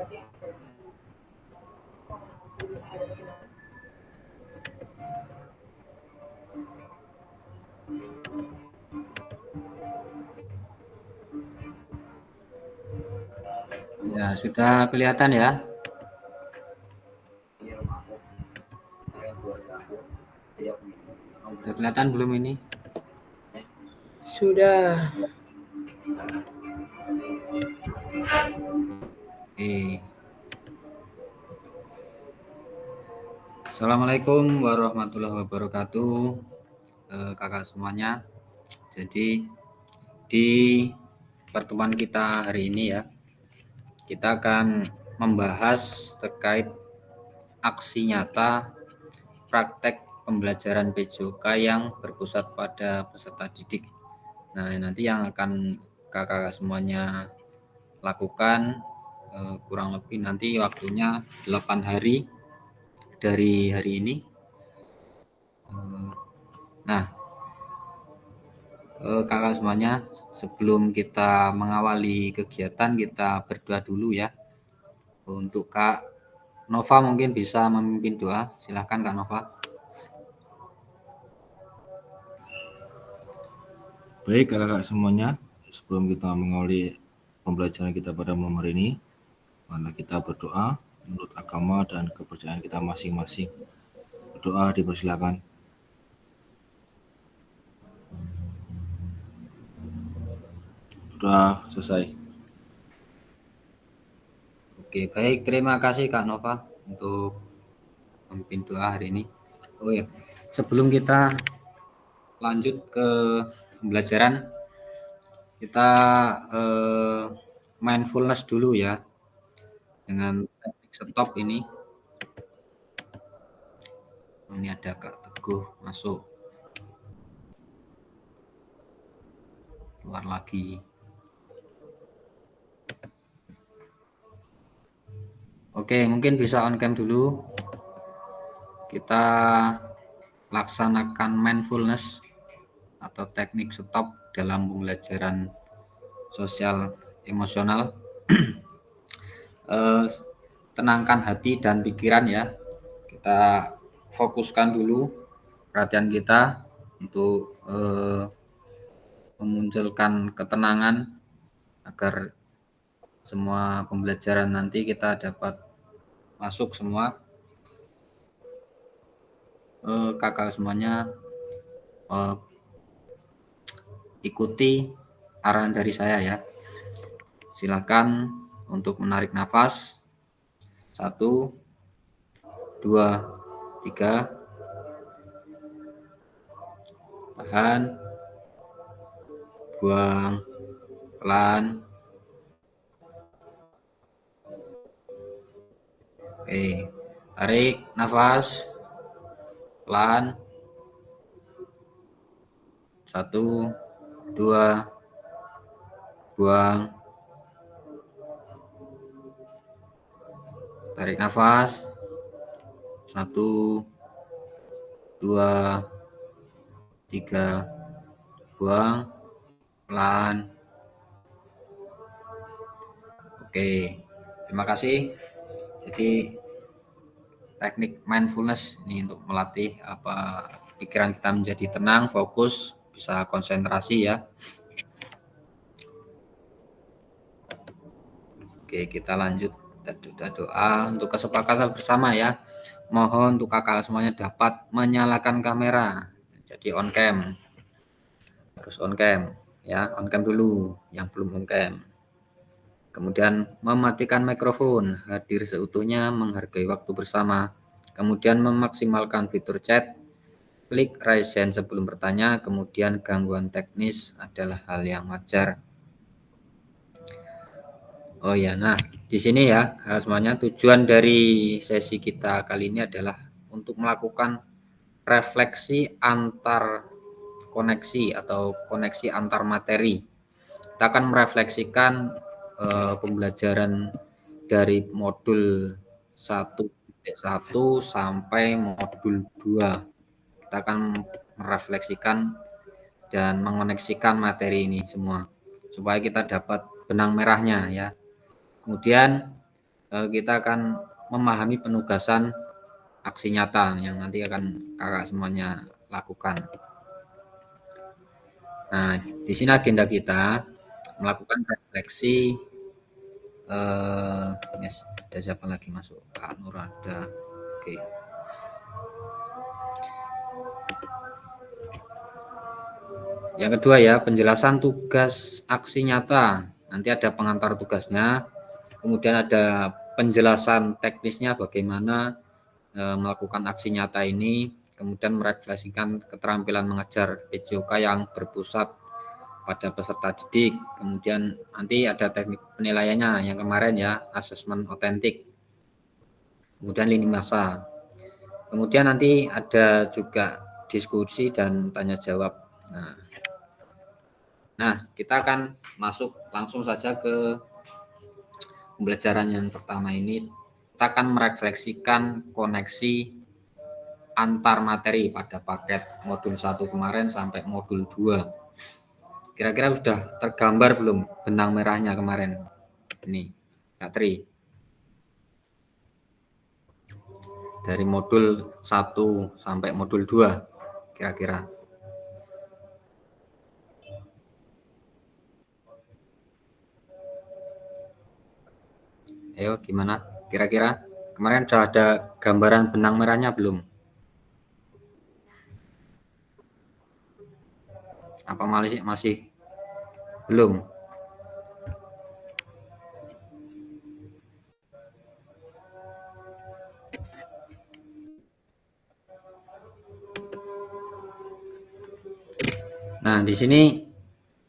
Ya, sudah kelihatan ya? Sudah kelihatan belum ini? Sudah. Oke. Assalamualaikum warahmatullahi wabarakatuh, kakak semuanya. Jadi di pertemuan kita hari ini ya, kita akan membahas terkait aksi nyata praktek pembelajaran PJOK yang berpusat pada peserta didik. Nah, nanti yang akan kakak semuanya lakukan kurang lebih nanti waktunya 8 hari dari hari ini. Nah, kakak semuanya, sebelum kita mengawali kegiatan, kita berdoa dulu ya. Untuk Kak Nova mungkin bisa memimpin doa. Silahkan Kak Nova. Baik kakak semuanya, sebelum kita mengawali pembelajaran kita pada malam hari ini, mari kita berdoa menurut agama dan kepercayaan kita masing-masing. Berdoa dipersilakan. Sudah selesai. Oke, baik. Terima kasih Kak Nova untuk memimpin doa hari ini. Oh ya, sebelum kita lanjut ke pembelajaran, kita mindfulness dulu ya dengan teknik stop ini. Ini ada Kak Teguh masuk, keluar lagi. Oke, mungkin bisa on cam dulu. Kita laksanakan mindfulness atau teknik stop dalam pembelajaran sosial emosional. Tenangkan hati dan pikiran ya. Kita fokuskan dulu perhatian kita untuk memunculkan ketenangan agar semua pembelajaran nanti kita dapat masuk semua. Kakak semuanya ikuti arahan dari saya ya. Silakan untuk menarik nafas. 1, 2, 3. Tahan. Buang. Pelan. Oke. Tarik nafas. Pelan. 1, 2. Buang. Tarik nafas. 1, 2, 3. Buang. Pelan. Oke. Terima kasih. Jadi teknik mindfulness ini untuk melatih pikiran kita menjadi tenang, fokus, bisa konsentrasi ya. Oke, kita lanjut doa untuk kesepakatan bersama ya. Mohon untuk kakak semuanya dapat menyalakan kamera. Jadi on cam. Harus on cam ya, on cam dulu yang belum on cam. Kemudian mematikan mikrofon, hadir seutuhnya, menghargai waktu bersama. Kemudian memaksimalkan fitur chat, klik raise hand sebelum bertanya. Kemudian gangguan teknis adalah hal yang wajar. Oh ya, nah di sini ya semuanya, tujuan dari sesi kita kali ini adalah untuk melakukan refleksi antar koneksi atau koneksi antar materi. Kita akan merefleksikan pembelajaran dari modul 1.1 sampai modul 2. Kita akan merefleksikan dan mengoneksikan materi ini semua supaya kita dapat benang merahnya ya. Kemudian kita akan memahami penugasan aksi nyata yang nanti akan kakak semuanya lakukan. Nah, di sini agenda kita melakukan refleksi. Yes, ada siapa lagi masuk? Kak Nur ada. Oke. Yang kedua ya, penjelasan tugas aksi nyata. Nanti ada pengantar tugasnya, kemudian ada penjelasan teknisnya bagaimana melakukan aksi nyata ini, kemudian merefleksikan keterampilan mengajar PJOK yang berpusat pada peserta didik. Kemudian nanti ada teknik penilaiannya yang kemarin ya, asesmen otentik. Kemudian lini masa. Kemudian nanti ada juga diskusi dan tanya jawab. Nah, kita akan masuk langsung saja ke pembelajaran yang pertama ini. Kita akan merefleksikan koneksi antar materi pada paket modul 1 kemarin sampai modul 2. Kira-kira sudah tergambar belum benang merahnya kemarin? Ini, Kak Tri. Dari modul 1 sampai modul 2, kira-kira. Ayo, gimana? Kira-kira kemarin sudah ada gambaran benang merahnya belum? Apa masih belum? Nah, di sini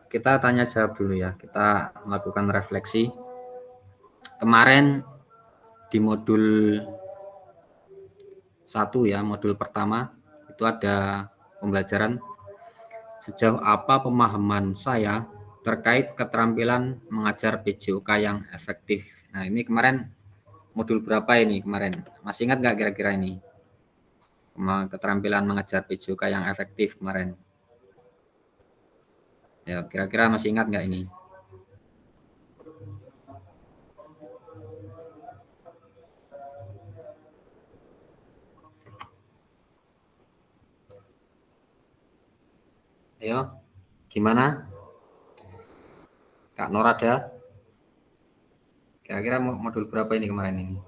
kita tanya jawab dulu ya. Kita melakukan refleksi. Kemarin di modul 1 ya, modul pertama itu ada pembelajaran sejauh apa pemahaman saya terkait keterampilan mengajar PJOK yang efektif. Nah, ini kemarin modul berapa ini kemarin? Masih ingat nggak kira-kira ini? Keterampilan mengajar PJOK yang efektif kemarin. Ya, kira-kira masih ingat nggak ini? Ayo, gimana? Kak Nora ada? Kira-kira modul berapa ini kemarin ini?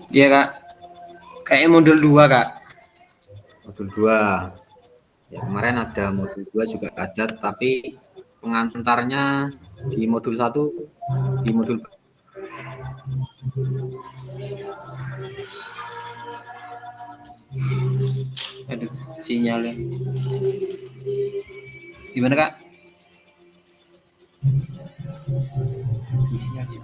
Iya, Kak. Kayaknya modul 2, Kak. Modul 2. Ya, kemarin ada modul 2 juga ada, tapi pengantarnya di modul 1, di modul aduh, sinyalnya. Gimana, Kak? Sinyal sih.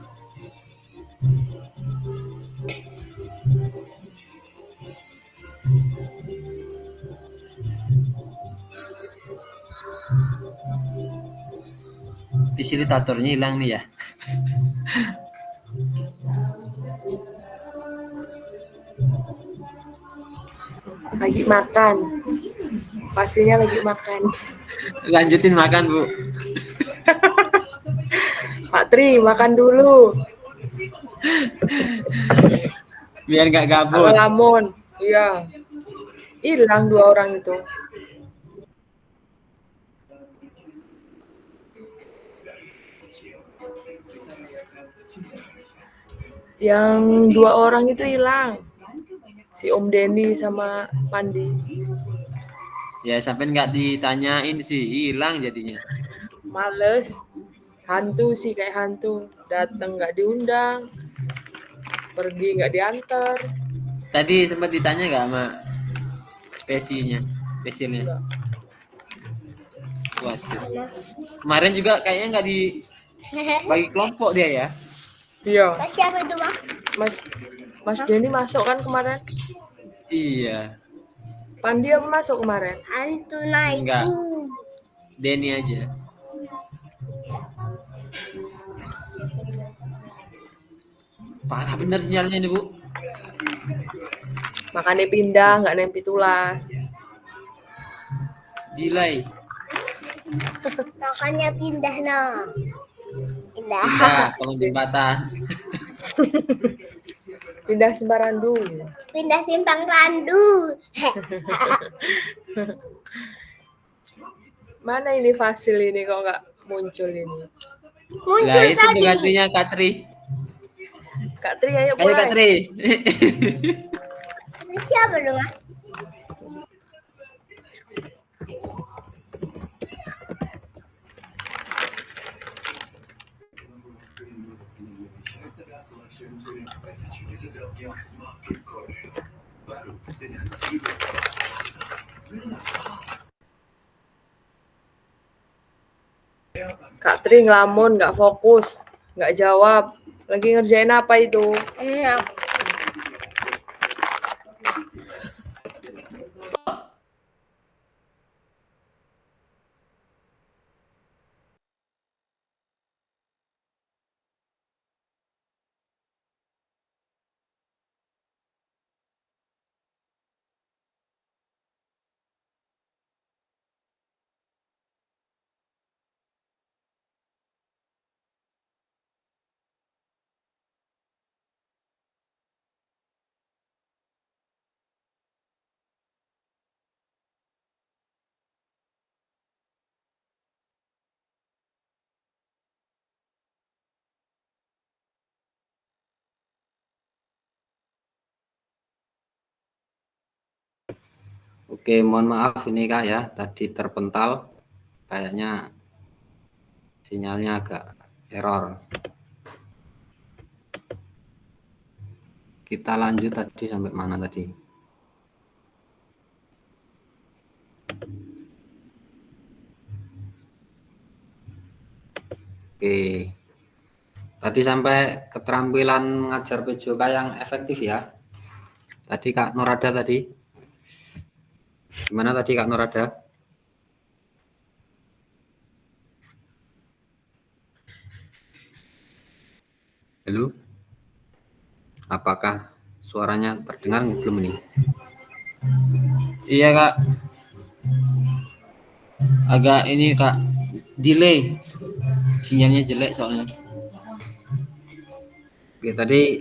Fasilitatornya hilang nih ya. Lagi makan. Pastinya lagi makan. Lanjutin makan, Bu. Pak Tri, makan dulu. Biar nggak gabut. Lamun. Iya. Hilang 2 orang itu. Yang 2 orang itu hilang. Si Om Denny sama Pandi. Ya, sampai nggak ditanyain sih, hilang jadinya. Males. Hantu sih, kayak hantu. Datang nggak diundang. Pergi nggak diantar. Tadi sempat ditanya nggak sama spesialnya? Waduh. Kemarin juga kayaknya nggak dibagi kelompok dia ya? Iya. Mas siapa itu, Bang? Mas Denny masuk kan kemarin? Iya. Pandi apa masuk kemarin? Hantu naik. Enggak. Denny aja. Parah bener sinyalnya ini, Bu. Makanya pindah, nggak nempi tulas. Delay. Makanya pindah nah. Pindah. Pindah kolong jembatan. Pindah Sembarandu. Pindah simpang randu. Mana ini Fasil ini kok nggak muncul ini? Muncul Lah itu tadi. penggantinya Kak Tri. Kak Tri ayo Ayo Kak mulai. Tri. Ini siapa dong? Kak Tri ngelamun, nggak fokus, nggak jawab. Lagi ngerjain apa itu? Nah, Oke, mohon maaf ini Kak ya, tadi terpental. Kayaknya sinyalnya agak error. Kita lanjut tadi sampai mana tadi? Oke. Tadi sampai keterampilan mengajar PJOK yang efektif ya. Tadi Kak Norada tadi. Gimana tadi Kak Norada? Halo? Apakah suaranya terdengar belum ini? Iya Kak. Agak ini Kak, delay. Sinyalnya jelek soalnya. Oke, tadi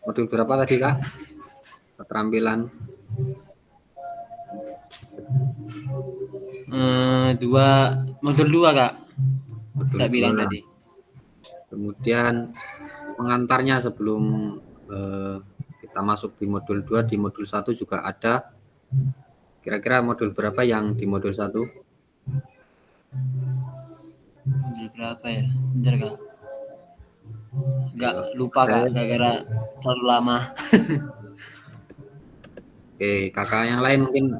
modul berapa tadi Kak? Keterampilan modul 2 Kak. Modul Tak bilang 2. tadi. Kemudian pengantarnya sebelum kita masuk di modul 2, di modul 1 juga ada. Kira-kira modul berapa yang di modul 1? Modul berapa ya? Bentar Kak. Nggak lupa Kak, gara-gara terlalu lama. Oke, kakak yang lain mungkin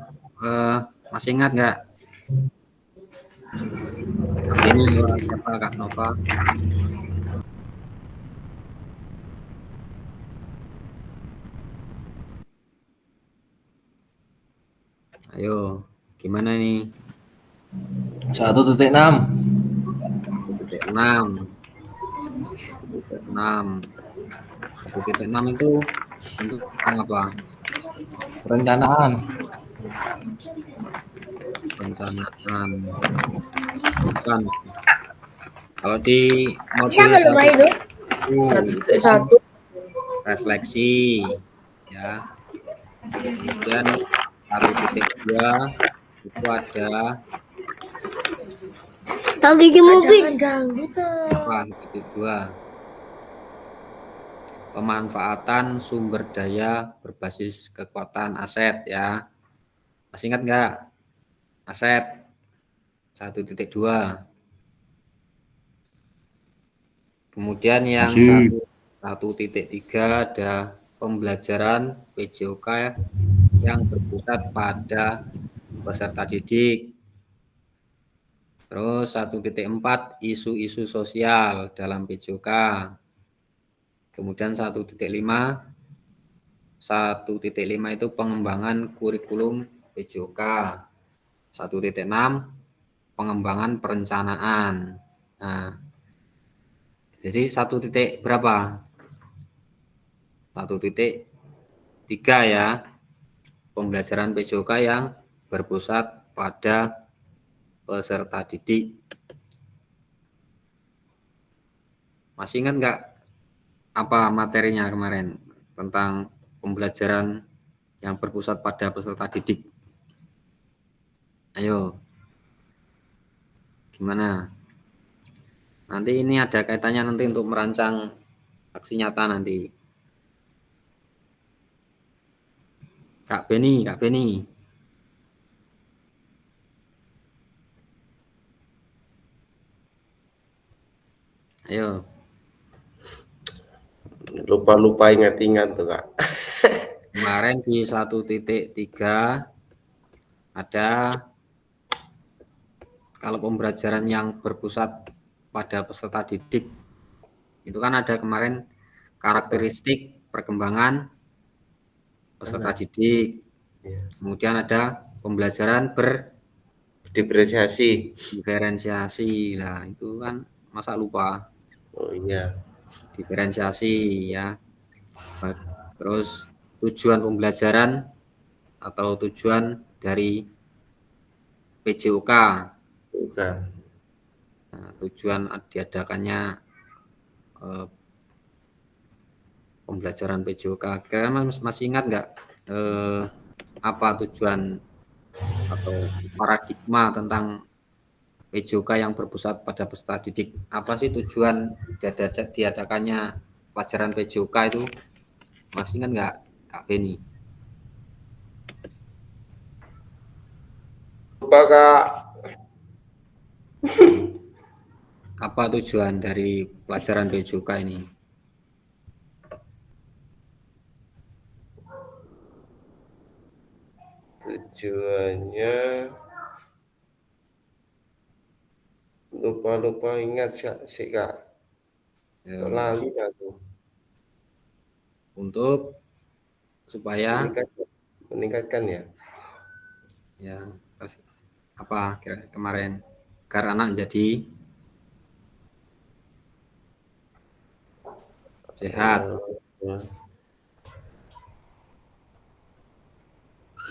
masih ingat nggak? Ini siapa Kak Nova? Ayo, gimana nih? 1.6. 1.6. 1.6 itu untuk apa? Perencanaan. Perencanaan. Bukan. Kalau di modul siapa dong 1 itu? Satu. refleksi ya. Kemudian 1.2 itu ada Lagi di mobil. Jangan ganggu tuh. apa? 1.2 pemanfaatan sumber daya berbasis kekuatan aset ya. Masih ingat nggak? Aset 1.2. Kemudian yang Masih. 1.3 ada pembelajaran PJOK yang berpusat pada peserta didik. Terus 1.4 isu-isu sosial dalam PJOK. Kemudian 1.5 itu pengembangan kurikulum PJOK. 1.6 pengembangan perencanaan. Nah, jadi 1. Berapa? 1.3 ya. Pembelajaran PJOK yang berpusat pada peserta didik. Masih ingat nggak apa materinya kemarin tentang pembelajaran yang berpusat pada peserta didik? Ayo, gimana? Nanti ini ada kaitannya nanti untuk merancang aksi nyata nanti. Kak Beni. Ayo. Lupa ingat-ingat tuh Kak. Kemarin di 1.3 ada kalau pembelajaran yang berpusat pada peserta didik itu kan ada kemarin karakteristik perkembangan peserta didik. Ya. Kemudian ada pembelajaran Diferensiasi. berdiferensiasi. Lah itu kan masa lupa Oh iya. diferensiasi ya. Terus tujuan pembelajaran atau tujuan dari PJOK. Bukan. Nah, tujuan diadakannya pembelajaran PJOK. Kalian masih ingat nggak apa tujuan atau paradigma tentang PJOK yang berpusat pada peserta didik? Apa sih tujuan diadakannya pelajaran PJOK itu? Masih ingat nggak, Kak Beni? Lupa Kak. Apa tujuan dari pelajaran PJOK ini? Tujuannya lupa ingat sih Kak. Lali aku. Untuk supaya Meningkatkan ya. ya apa kemarin agar anak jadi sehat, Ya.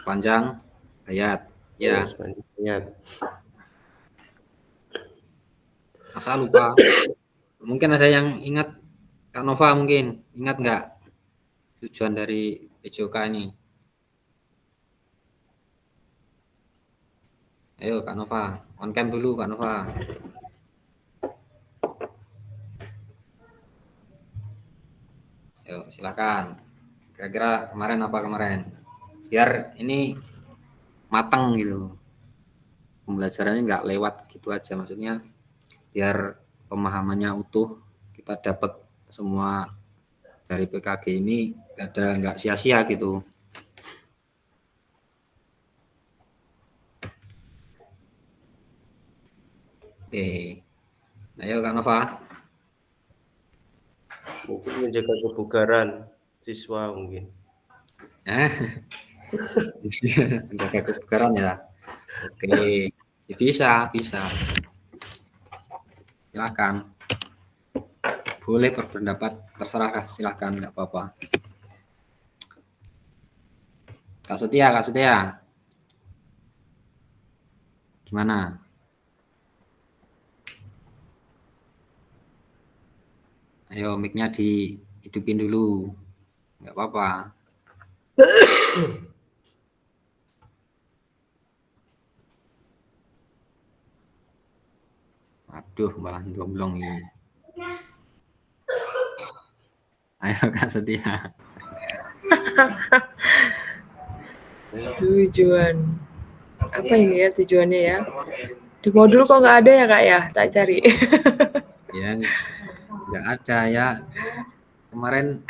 panjang hayat ya. Ingat. Masa lupa? Mungkin ada yang ingat, Kak Nova mungkin ingat nggak tujuan dari PJOK ini? Ayo Kak Nova, on cam dulu Kak Nova. Ayo silakan. Kira-kira kemarin apa kemarin? Biar ini matang gitu. Pembelajarannya nggak lewat gitu aja, maksudnya biar pemahamannya utuh, kita dapat semua dari PKG ini, ada nggak sia-sia gitu. Oke, ayo Kak Nova. Mungkin menjaga kebugaran siswa mungkin. Menjaga kebugaran ya. Oke, bisa. Silakan. Boleh berpendapat, terserah, silakan, nggak apa-apa. Kak Setia. Gimana? Ayo mic-nya dihidupin dulu. Nggak apa-apa. Aduh, malah belum ini. Ayo Kak Setia. Tujuan. Apa ini ya tujuannya ya? Di modul kok nggak ada ya Kak ya? Tak cari. Ya, nggak ada ya. Kemarin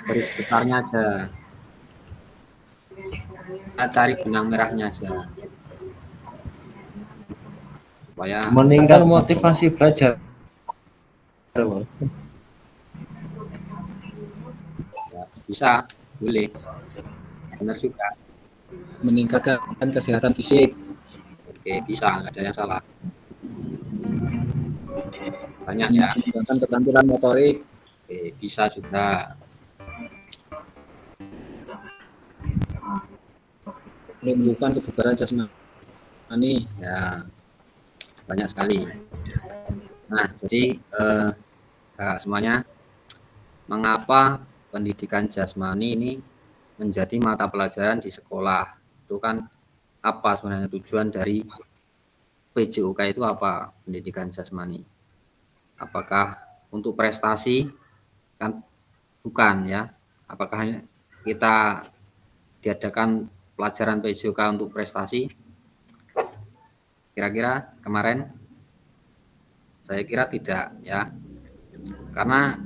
garis besarnya aja. Kita cari benang merahnya aja. Supaya Meningkat motivasi belajar. ya, bisa, boleh. Benar juga. Meningkatkan kesehatan fisik. Oke, bisa, nggak ada yang salah. Banyak ya. Meningkatkan keterampilan motorik. Oke, bisa juga. Menumbuhkan kebugaran jasmani. Ya, banyak sekali. Nah, jadi semuanya, mengapa pendidikan jasmani ini menjadi mata pelajaran di sekolah? Itu kan apa sebenarnya tujuan dari PJOK itu apa? Pendidikan jasmani. Apakah untuk prestasi? Kan bukan ya. Apakah hanya kita diadakan pelajaran PJOK untuk prestasi? Kira-kira kemarin saya kira tidak ya. Karena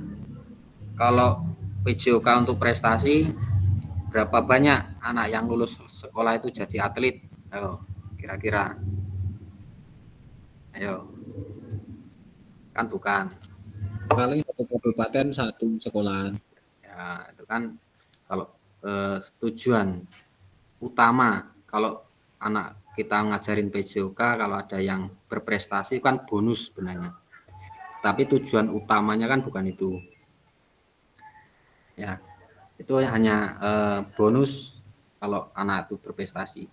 kalau PJOK untuk prestasi, berapa banyak anak yang lulus sekolah itu jadi atlet? Ayo, kira-kira. Ayo, kan bukan. Paling satu kabupaten satu sekolahan. Ya, itu kan kalau tujuan utama kalau anak kita ngajarin PJOK, kalau ada yang berprestasi kan bonus sebenarnya. Tapi tujuan utamanya kan bukan itu. Ya, itu hanya bonus kalau anak itu berprestasi.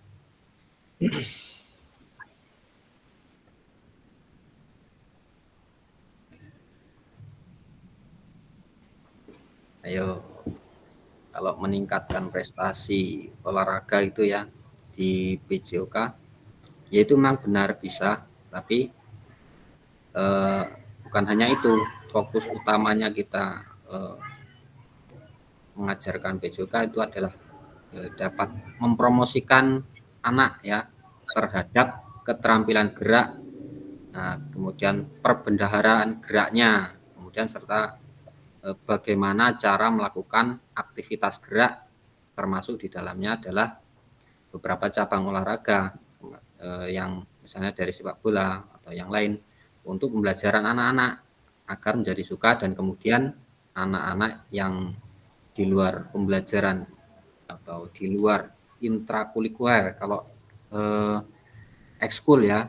Ayo, kalau meningkatkan prestasi olahraga itu ya di PJOK, ya itu memang benar bisa, tapi bukan hanya itu. Fokus utamanya kita mengajarkan PJOK itu adalah dapat mempromosikan anak ya terhadap keterampilan gerak, nah, kemudian perbendaharaan geraknya, kemudian serta bagaimana cara melakukan aktivitas gerak, termasuk di dalamnya adalah beberapa cabang olahraga yang misalnya dari sepak bola atau yang lain, untuk pembelajaran anak-anak agar menjadi suka, dan kemudian anak-anak yang di luar pembelajaran atau di luar intrakurikuler, kalau ekskul ya,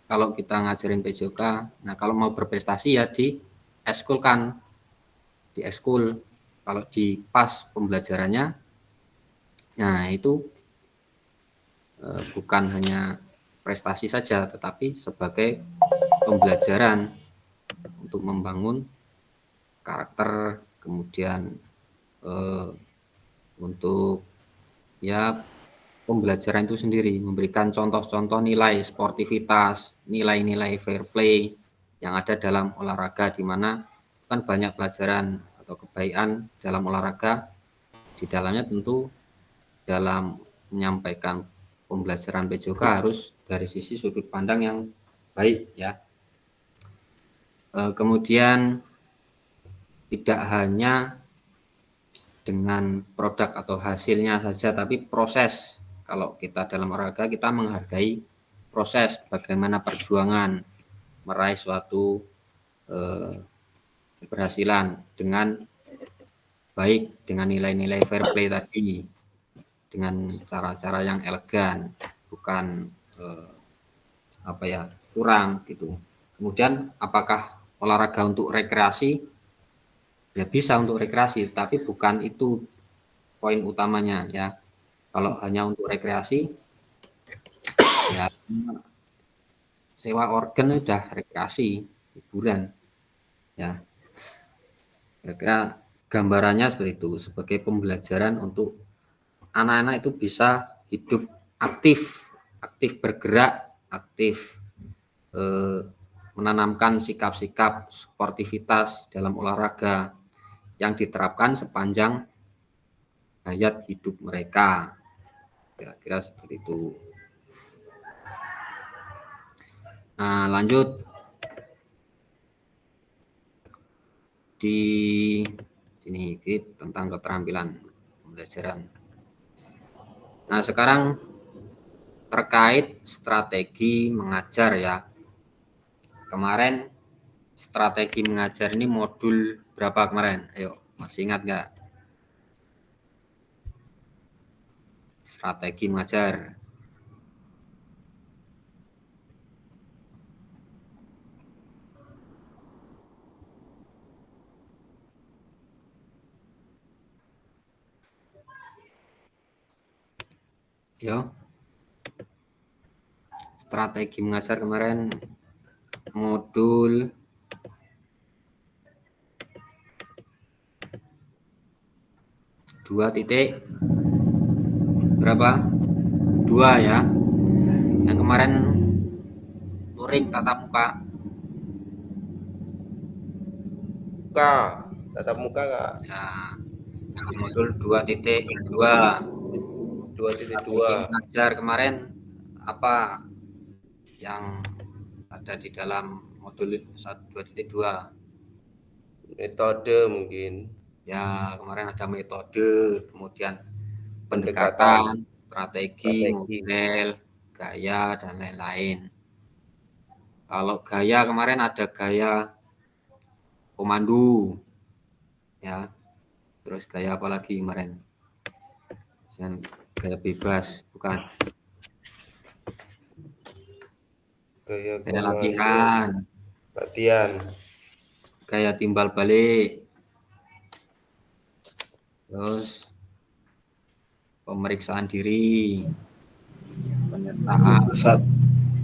kalau kita ngajarin PJOK, nah kalau mau berprestasi ya di ekskul kan, di ekskul. Kalau di pas pembelajarannya, nah itu bukan hanya prestasi saja, tetapi sebagai pembelajaran untuk membangun karakter, kemudian untuk ya pembelajaran itu sendiri, memberikan contoh-contoh nilai sportivitas, nilai-nilai fair play yang ada dalam olahraga, di mana kan banyak pelajaran atau kebaikan dalam olahraga. Di dalamnya tentu dalam menyampaikan pembelajaran PJOK harus dari sisi sudut pandang yang baik ya. Kemudian tidak hanya dengan produk atau hasilnya saja, tapi proses. Kalau kita dalam olahraga, kita menghargai proses bagaimana perjuangan meraih suatu keberhasilan dengan baik, dengan nilai-nilai fair play tadi, dengan cara-cara yang elegan, bukan curang gitu. Kemudian apakah olahraga untuk rekreasi? Ya bisa untuk rekreasi, tapi bukan itu poin utamanya ya. Kalau hanya untuk rekreasi, ya sewa organ udah rekreasi, hiburan ya. Kira-kira gambarannya seperti itu, sebagai pembelajaran untuk anak-anak itu bisa hidup aktif, aktif bergerak, aktif menanamkan sikap-sikap sportivitas dalam olahraga yang diterapkan sepanjang hayat hidup mereka. Kira-kira seperti itu. Nah, lanjut di sini tentang keterampilan pembelajaran. Nah, sekarang terkait strategi mengajar ya. Kemarin strategi mengajar ini modul berapa kemarin? Ayo, masih ingat nggak? Strategi mengajar. Yo. strategi mengajar kemarin modul berapa? 2 ya. Yang kemarin luring tatap muka. Tatap muka Kak. Ya, modul 2.2. 2.2. Mengajar kemarin apa yang ada di dalam modul 2.2? Metode mungkin. Ya, kemarin ada metode, kemudian Pendekatan, pendekatan, strategi, strategi. model, gaya, dan lain-lain. Kalau gaya kemarin ada gaya komando, ya. Terus gaya apa lagi kemarin? Gaya bebas, bukan? Gaya Gaya komando, latihan, gaya timbal balik, terus pemeriksaan diri, penyertaan, Pusat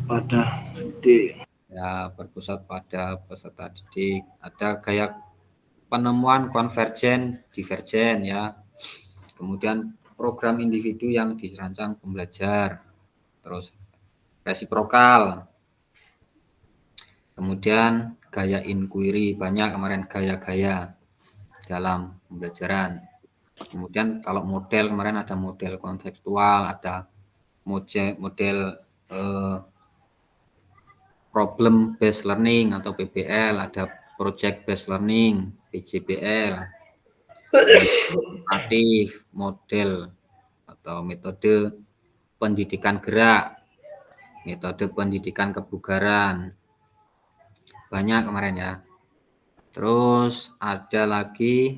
pada didik. ya berpusat pada peserta didik. Ada gaya penemuan konvergen, divergen ya. Kemudian program individu yang dirancang pembelajar. Terus resiprokal. Kemudian gaya inquiry, banyak kemarin gaya-gaya dalam pembelajaran. Kemudian kalau model kemarin ada model kontekstual, ada model problem based learning atau PBL, ada project based learning PJBL, aktif model atau metode pendidikan gerak, metode pendidikan kebugaran, banyak kemarin ya. Terus ada lagi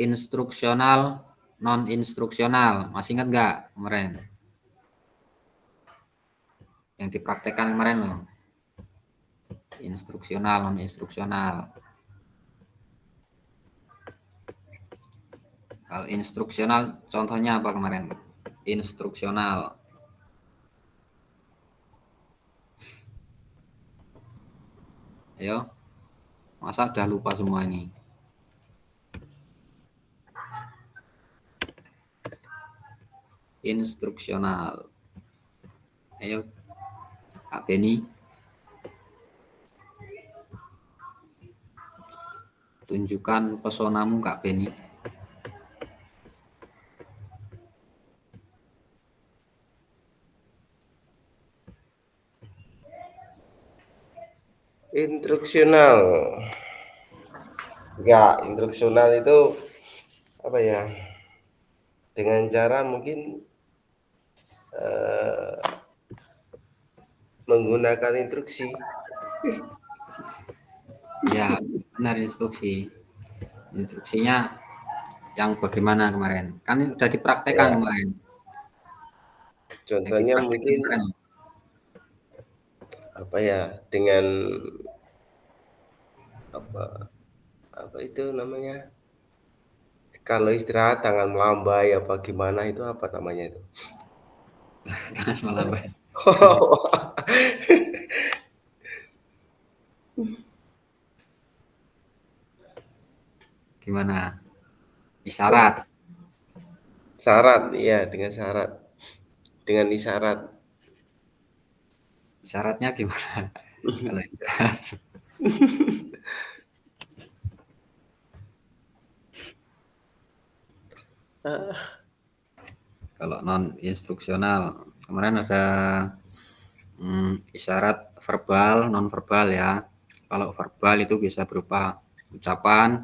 instruksional, non instruksional, masih ingat nggak kemarin yang dipraktekkan kemarin loh? Instruksional, non instruksional. Kalau instruksional contohnya apa kemarin? Instruksional. Ayo, masa udah lupa semua ini? Instruksional. Ayo, Kak Beni. Tunjukkan pesonamu, Kak Beni. Instruksional. Enggak, instruksional itu apa ya? Dengan cara mungkin menggunakan instruksi. Ya, benar instruksi. Instruksinya yang bagaimana kemarin? Kan udah dipraktekkan Ya. kemarin. Contohnya mungkin kemarin. apa ya? Dengan apa itu namanya? Kalau istirahat tangan melambai apa gimana itu apa namanya itu? Melambai. Gimana? Isyarat. Syarat, iya dengan syarat. Dengan isyarat. Syaratnya gimana? Kalau istirahat. Kalau non instruksional kemarin ada isyarat verbal, non verbal ya. Kalau verbal itu bisa berupa ucapan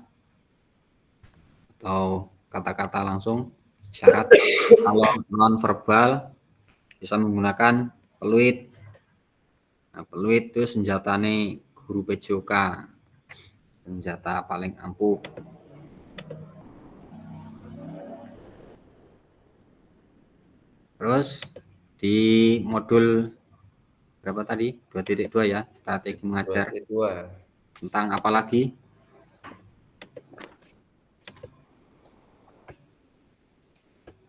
atau kata-kata langsung. Syarat kalau non verbal bisa menggunakan peluit. Nah, peluit itu senjatane guru PJOK, senjata paling ampuh. Terus di modul berapa tadi? 2.2 ya, strategi mengajar. 2.2. Tentang apa lagi?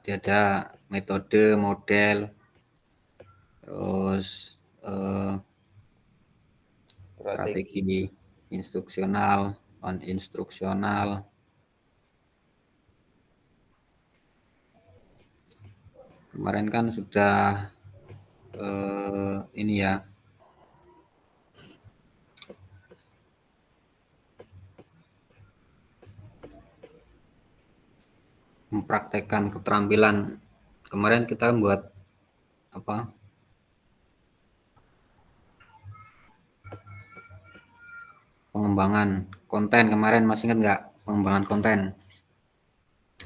Dia ada metode, model, terus strategi instruksional, non instruksional. Kemarin kan sudah ini ya, mempraktekkan keterampilan. Kemarin kita buat apa? Pengembangan konten kemarin, masih ingat nggak? Pengembangan konten.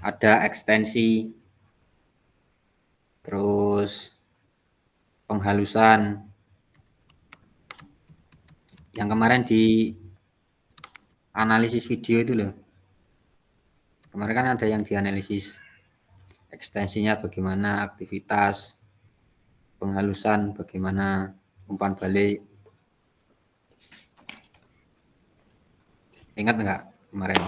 Ada ekstensi, terus penghalusan. Yang kemarin di analisis video itu loh. Kemarin kan ada yang dianalisis ekstensinya bagaimana, aktivitas, penghalusan bagaimana, umpan balik. Ingat nggak kemarin?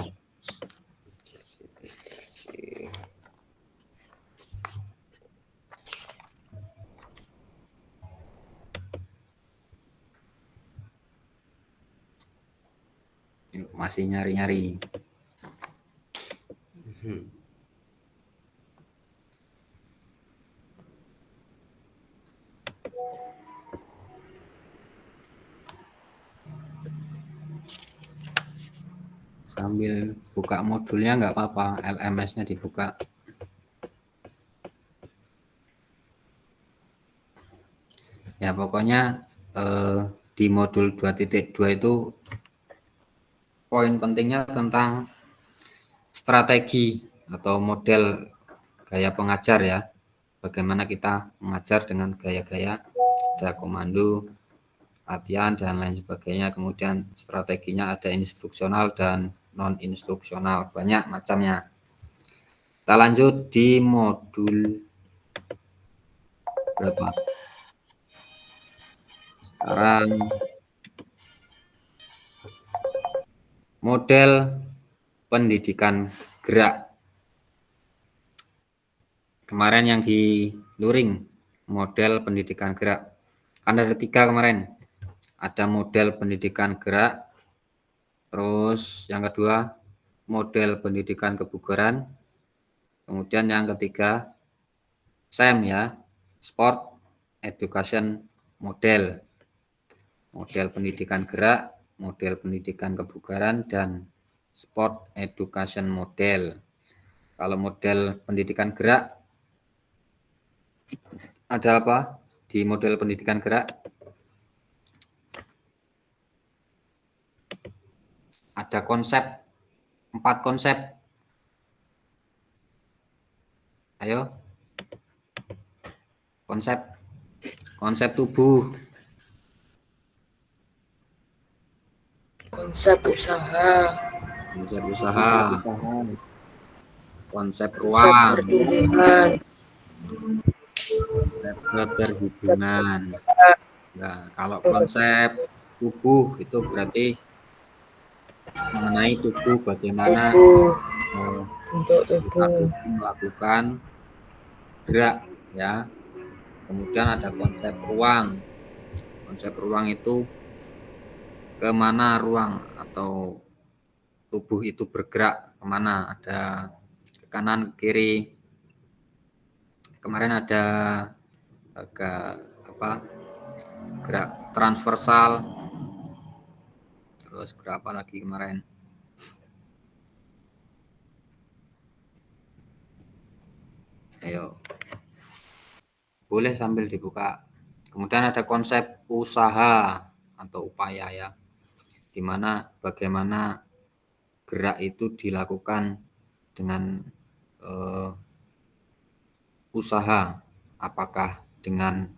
Masih nyari-nyari. Sambil buka modulnya nggak apa-apa, LMS-nya dibuka. Ya pokoknya di modul 2.2 itu poin pentingnya tentang strategi atau model gaya pengajar ya. Bagaimana kita mengajar dengan gaya-gaya, ada komando, latihan dan lain sebagainya. Kemudian strateginya ada instruksional dan non instruksional, banyak macamnya. Kita lanjut di modul berapa? Sekarang model pendidikan gerak. Kemarin yang di luring model pendidikan gerak. Kan ada 3 kemarin. Ada model pendidikan gerak, terus yang kedua model pendidikan kebugaran, kemudian yang ketiga SEM ya, Sport Education Model. Model pendidikan gerak, model pendidikan kebugaran, dan Sport Education Model. Kalau model pendidikan gerak ada apa di model pendidikan gerak? Ada konsep, 4 konsep. Ayo. Konsep tubuh, Konsep usaha, konsep usaha, konsep konsep ruang, pertumbuhan, konsep keterhubungan. Nah, kalau konsep tubuh itu berarti mengenai tubuh, bagaimana tubuh, eh, bentuk kita tubuh, melakukan gerak ya. Kemudian ada konsep ruang. Konsep ruang itu kemana ruang atau tubuh itu bergerak kemana, ada ke kanan, ke kiri. Kemarin ada agak gerak transversal, terus gerak apa lagi kemarin? Ayo, boleh sambil dibuka. Kemudian ada konsep usaha atau upaya ya, dimana bagaimana gerak itu dilakukan dengan usaha, apakah dengan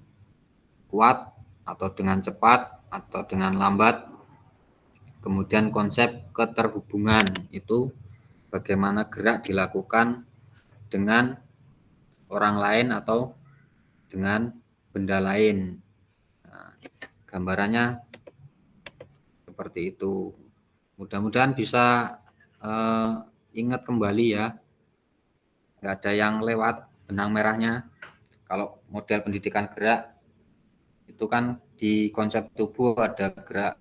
kuat atau dengan cepat atau dengan lambat. Kemudian konsep keterhubungan itu bagaimana gerak dilakukan dengan orang lain atau dengan benda lain. Nah, gambarannya seperti itu. Mudah-mudahan bisa ingat kembali ya. Nggak ada yang lewat. benang merahnya. Kalau model pendidikan gerak itu kan di konsep tubuh ada gerak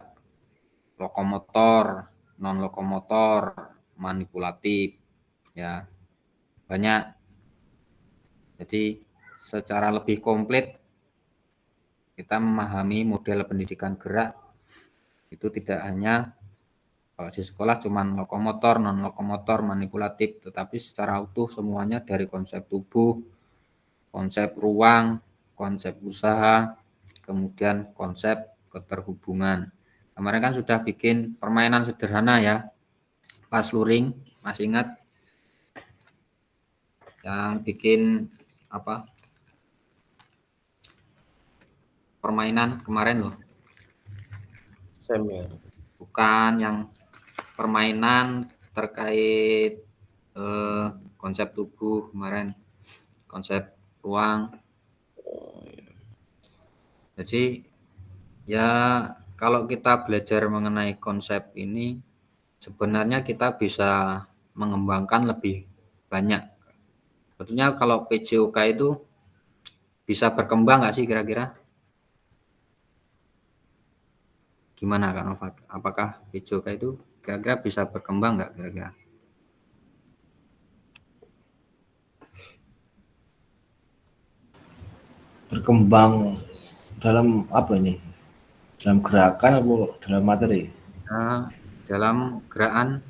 lokomotor, non lokomotor, manipulatif, ya banyak. Jadi secara lebih komplit kita memahami model pendidikan gerak itu tidak hanya kalau di sekolah cuman lokomotor, non lokomotor, manipulatif, tetapi secara utuh semuanya dari konsep tubuh, konsep ruang, konsep usaha, kemudian konsep keterhubungan. Kemarin kan sudah bikin permainan sederhana ya, pas luring, masih ingat yang bikin apa permainan kemarin loh, Sam ya. bukan yang permainan terkait konsep tubuh kemarin, konsep ruang. Jadi ya kalau kita belajar mengenai konsep ini sebenarnya kita bisa mengembangkan lebih banyak. Sebetulnya kalau PJOK itu bisa berkembang nggak sih kira-kira? Gimana Kak Novat? Apakah PJOK itu kira-kira bisa berkembang nggak kira-kira? Berkembang dalam apa ini? Dalam gerakan atau dalam materi? Nah, dalam gerakan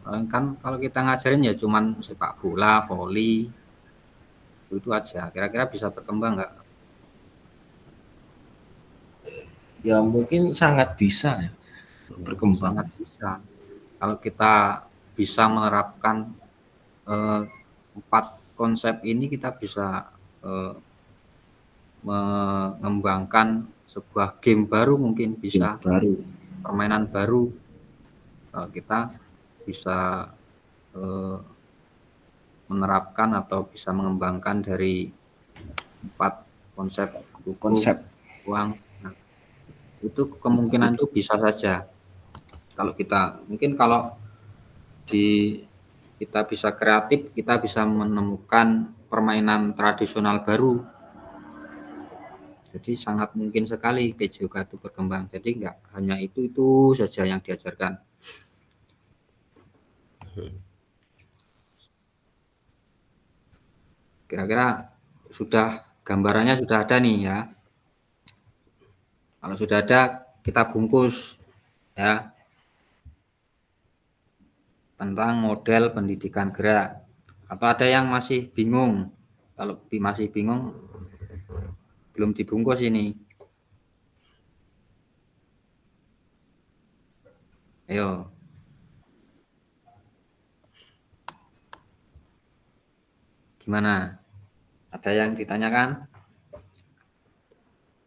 kan kalau kita ngajarin ya cuman sepak bola, voli, itu aja. Kira-kira bisa berkembang nggak? Ya mungkin sangat bisa ya, berkembang. Sangat bisa. Kalau kita bisa menerapkan 4 konsep ini, kita bisa mengembangkan sebuah game baru, mungkin bisa Baru. permainan baru. Kita bisa menerapkan atau bisa mengembangkan dari 4 konsep uang. Nah, itu kemungkinan itu bisa saja. Kalau kita mungkin kalau kita bisa kreatif, kita bisa menemukan permainan tradisional baru. Jadi sangat mungkin sekali PJOK itu berkembang. Jadi enggak hanya itu saja yang diajarkan. Kira-kira sudah gambarannya sudah ada nih ya. Kalau sudah ada kita bungkus ya tentang model pendidikan gerak. Atau ada yang masih bingung? Kalau masih bingung belum dibungkus ini. Ayo. Gimana? Ada yang ditanyakan?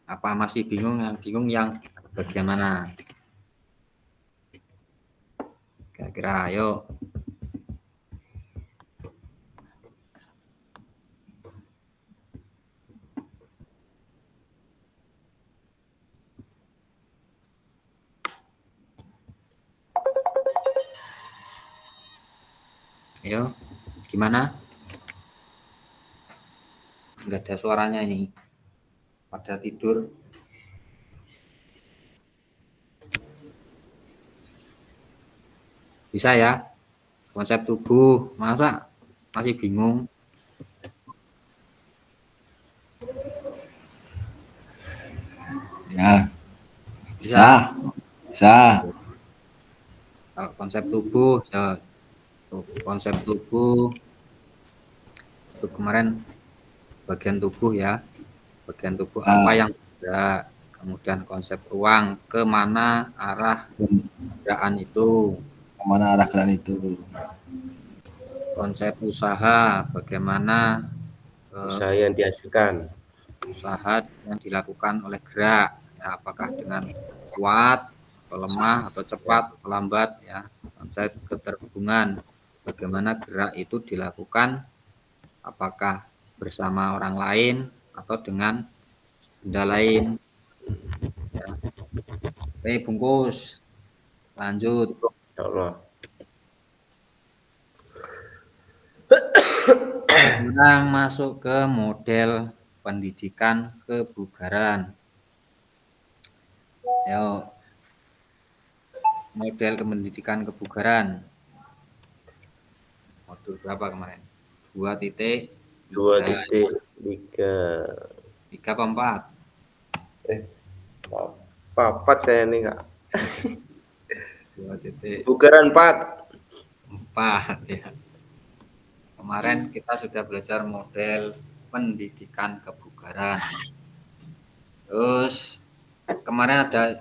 Apa masih bingung? Yang bingung yang bagian mana? Kira-kira ayo. Ayo, gimana? Enggak ada suaranya ini. Pada tidur. Bisa ya? Konsep tubuh, masa masih bingung? Ya, bisa. Kalau konsep tubuh, konsep tubuh itu kemarin bagian tubuh ya, bagian tubuh apa yang bergerak, kemudian konsep ruang, kemana arah gerakan itu, Kemana arah gerakan itu? konsep usaha, bagaimana Usaha yang dihasilkan. usaha yang dilakukan oleh gerak, ya, apakah dengan kuat, atau lemah, atau cepat, atau lambat, ya, konsep keterhubungan, bagaimana gerak itu dilakukan, apakah bersama orang lain atau dengan benda lain. Ya. Oke, bungkus. Lanjut. Ya Allah. Sekarang masuk ke model pendidikan kebugaran. Yuk, model pendidikan kebugaran. Modul berapa kemarin? 2.3. 2.3. 3 apa 4? Papat saya nih Kak. 2.4 Bugaran 4. ya. Kemarin kita sudah belajar model pendidikan kebugaran. Terus kemarin ada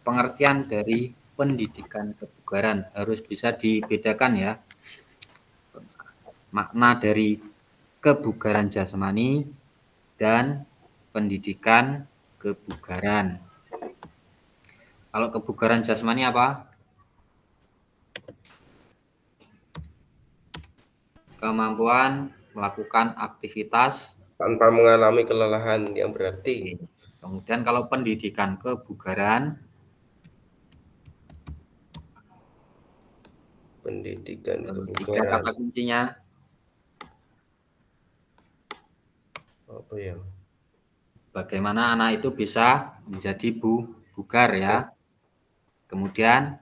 pengertian dari pendidikan kebugaran, harus bisa dibedakan ya. Makna dari kebugaran jasmani dan pendidikan kebugaran. Kalau kebugaran jasmani apa? Kemampuan melakukan aktivitas Tanpa mengalami kelelahan yang berarti. Kemudian kalau pendidikan kebugaran, Pendidikan 3 kebugaran. kata kuncinya. Apa ya? Bagaimana anak itu bisa menjadi bugar ya. Kemudian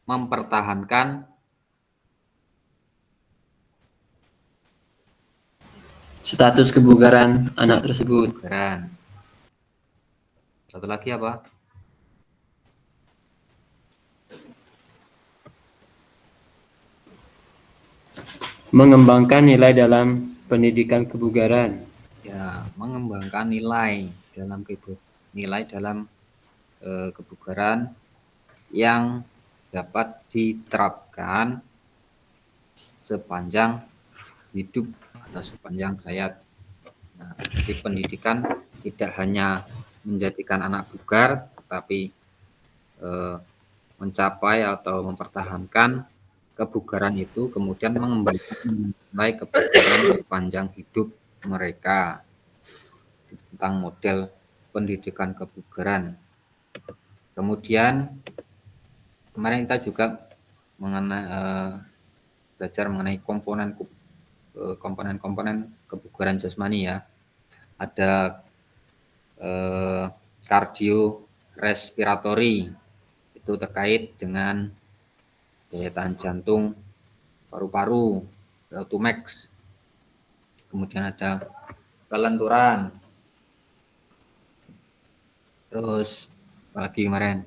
mempertahankan Status kebugaran anak tersebut. kebugaran. Satu lagi apa? Mengembangkan nilai dalam pendidikan kebugaran. Ya, mengembangkan nilai dalam kebugaran yang dapat diterapkan sepanjang hidup atau sepanjang hayat. Nah, jadi pendidikan tidak hanya menjadikan anak bugar, tapi mencapai atau mempertahankan kebugaran itu, kemudian mengembangkan nilai kebugaran sepanjang hidup mereka. Tentang model pendidikan kebugaran. Kemudian kemarin kita juga belajar mengenai komponen-komponen kebugaran jasmani ya. Ada kardiorespiratori, itu terkait dengan daya tahan jantung, paru-paru, Autumax. Kemudian ada kelenturan. Terus apalagi kemarin?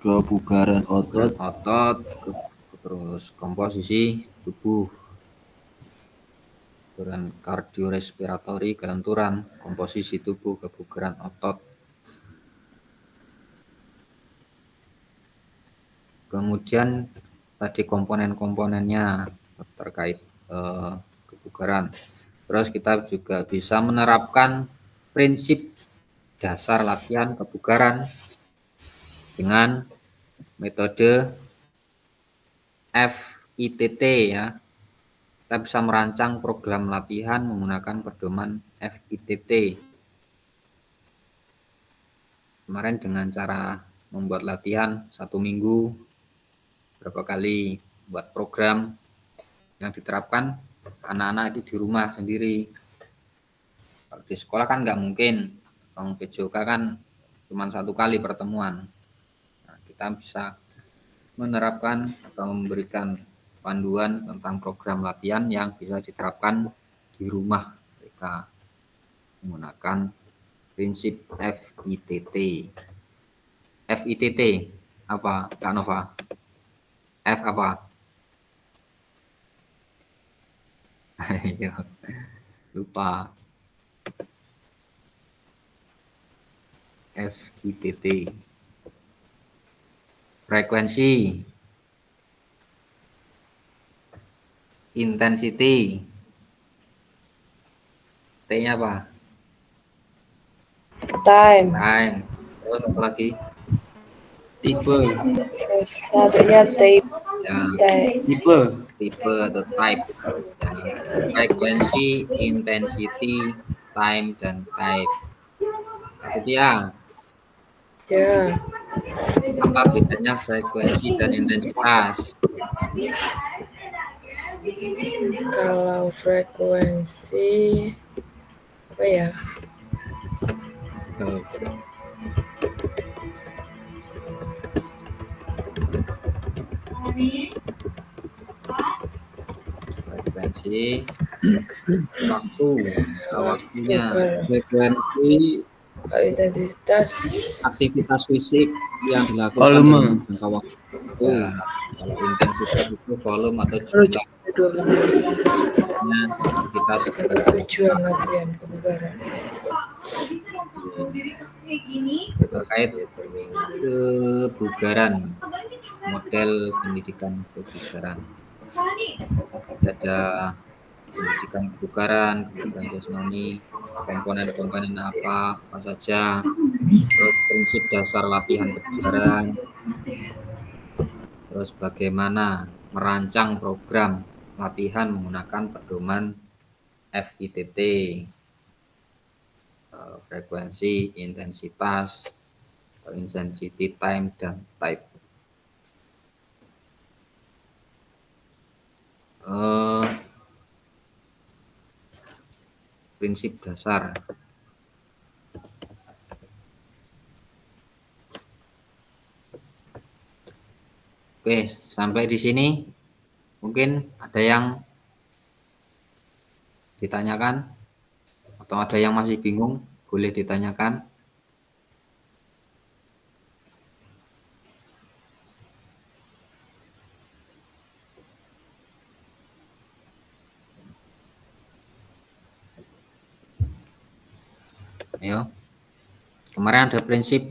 Kebugaran otot, terus komposisi tubuh, kebugaran kardiorespiratori, kelenturan, komposisi tubuh, kebugaran otot. Kemudian tadi komponen-komponennya terkait kebugaran. Terus kita juga bisa menerapkan prinsip dasar latihan kebugaran dengan metode FITT ya. Kita bisa merancang program latihan menggunakan pedoman FITT. Kemarin dengan cara membuat latihan 1 minggu, berapa kali buat program yang diterapkan anak-anak itu di rumah sendiri. Kalau di sekolah kan nggak mungkin, Bang PJOK kan cuma 1 kali pertemuan. Nah, kita bisa menerapkan atau memberikan panduan tentang program latihan yang bisa diterapkan di rumah mereka menggunakan prinsip FITT. FITT apa, Kak Nova? F apa? Ayo, lupa. FITT. Frekuensi, intensity, T-nya apa? Time. Terus apa lagi? Tipe. Terus satunya tape. Ya, Tipe atau type. Ya, frekuensi, intensity, time, dan type. Setia. Ya, Apa bedanya frekuensi dan intensitas? kalau frekuensi apa ya? Tuh, frekuensi waktu, waktunya, Kalau Frekuensi intensitas aktivitas fisik yang dilakukan Volume. dalam jangka waktu. ya, kalau intensitas itu volume atau rujuk jumlah kedua aktivitas. tujuan latihan kebugaran. Terkait kebugaran, model pendidikan kebugaran. Ada pendidikan kebugaran jasmani, komponen-komponen apa saja, terus prinsip dasar latihan kebugaran, terus bagaimana merancang program latihan menggunakan pedoman FITT, frekuensi, intensitas, intensity, time, dan type. Prinsip dasar. Oke, sampai di sini mungkin ada yang ditanyakan atau ada yang masih bingung, boleh ditanyakan. Ayo. Kemarin ada prinsip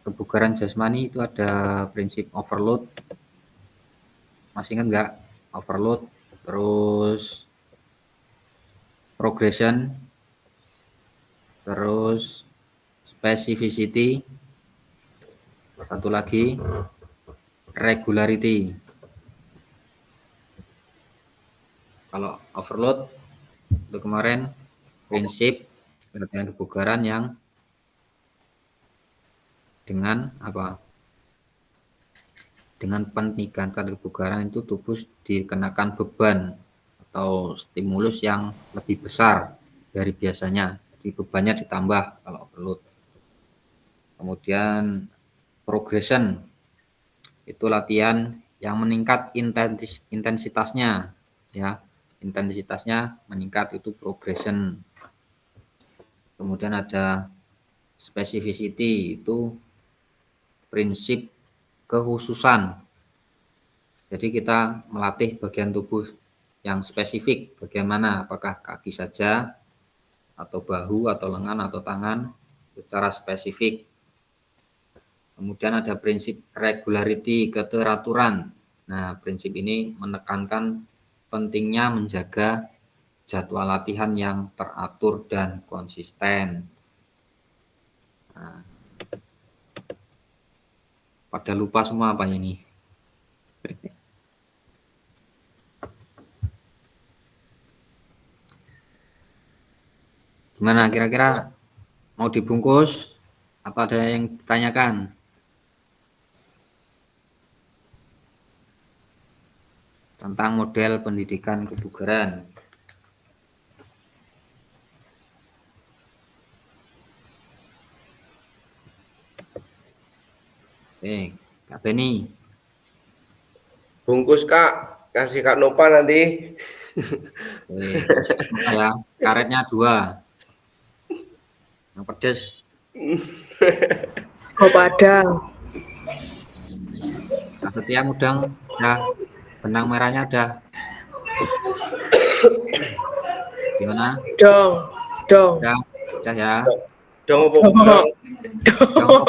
kebugaran jasmani, itu ada prinsip overload. Masih ingat nggak? Overload, terus progression, terus specificity, satu lagi regularity. Kalau overload itu kemarin prinsip latihan kebugaran yang dengan apa? Dengan peningkatan kebugaran itu tubuh dikenakan beban atau stimulus yang lebih besar dari biasanya. Jadi bebannya ditambah kalau overload. Kemudian progression itu latihan yang meningkat intensitasnya, ya. Intensitasnya meningkat, itu progression. Kemudian ada specificity, itu prinsip kekhususan. Jadi kita melatih bagian tubuh yang spesifik, bagaimana, apakah kaki saja atau bahu atau lengan atau tangan, secara spesifik. Kemudian ada prinsip regularity, keteraturan. Nah, prinsip ini menekankan pentingnya menjaga jadwal latihan yang teratur dan konsisten. Nah, pada lupa semua apa ini? Gimana kira-kira, mau dibungkus atau ada yang ditanyakan? Tentang model pendidikan kebugaran. Kak Beni. Bungkus Kak, kasih Kak Nova nanti. Ya, karetnya 2. Yang pedes. Sego Padang. Kak Tiang udang udah, benang merahnya udah. Gimana? Dong. Udah ya. Dong apa budang? Dong.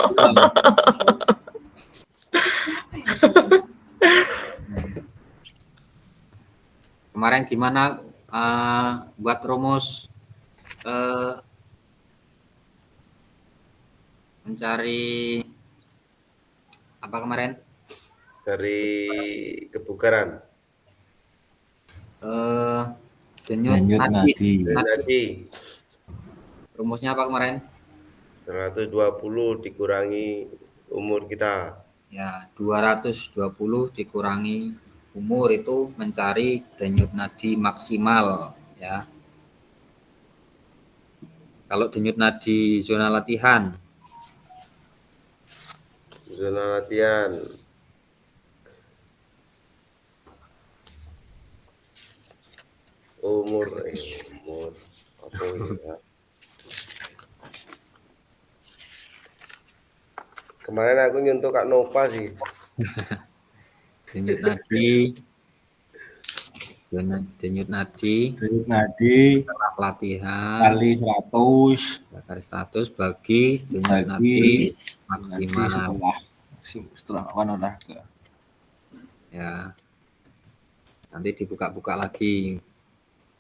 Kemarin gimana buat rumus mencari apa kemarin? Dari kebugaran. Denyut nadi. Nadi. Rumusnya apa kemarin? 120 dikurangi umur kita. Ya, 220 dikurangi umur itu mencari denyut nadi maksimal ya. Kalau denyut nadi zona latihan, Zona latihan. Umur apa ya? Kemarin aku nyuntuk Kak Nova sih. denyut nadi, denyut nadi Denyut nadi setelah latihan kali 100 bakar status bagi denyut nadi bagi maksimal setelah olahraga. ya. Nanti dibuka-buka lagi.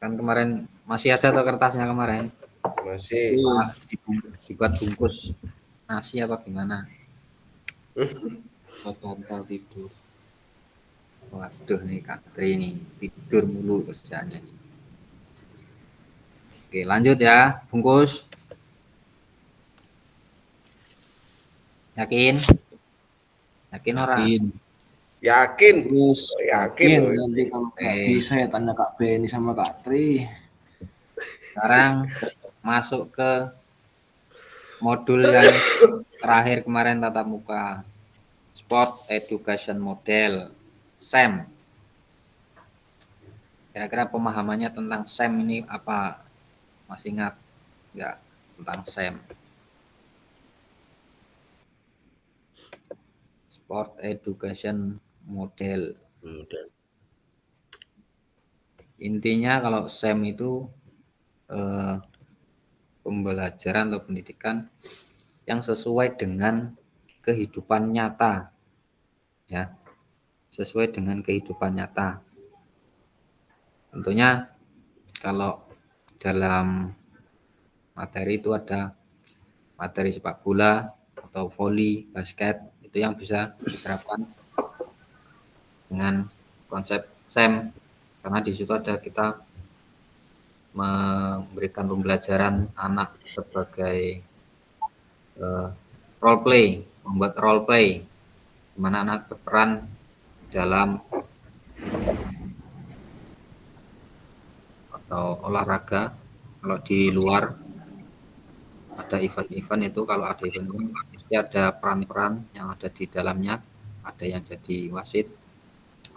Kan kemarin masih ada tuh kertasnya kemarin. Masih. Dibuat bungkus nasi apa gimana? bantal tidur. Waduh nih Kak Tri nih tidur mulu kerjanya nih. Oke lanjut ya, bungkus. Yakin? Yakin orang? Yakin. Terus Yakin. nanti kalau nggak bisa ya tanya Kak Beni sama Kak Tri. Sekarang masuk ke modul yang terakhir kemarin tatap muka. Sport Education Model SEM. Kira-kira pemahamannya tentang SEM ini apa? Masih ingat nggak tentang SEM? Sport Education Model. Intinya kalau SEM itu pembelajaran atau pendidikan yang sesuai dengan kehidupan nyata, ya, sesuai dengan kehidupan nyata. Tentunya kalau dalam materi itu ada materi sepak bola atau voli, basket, itu yang bisa diterapkan dengan konsep SEM, karena di situ ada kita memberikan pembelajaran anak sebagai role play, membuat role play, di mana anak berperan dalam atau olahraga. Kalau di luar ada event-event itu, kalau ada event itu pasti ada peran-peran yang ada di dalamnya. Ada yang jadi wasit,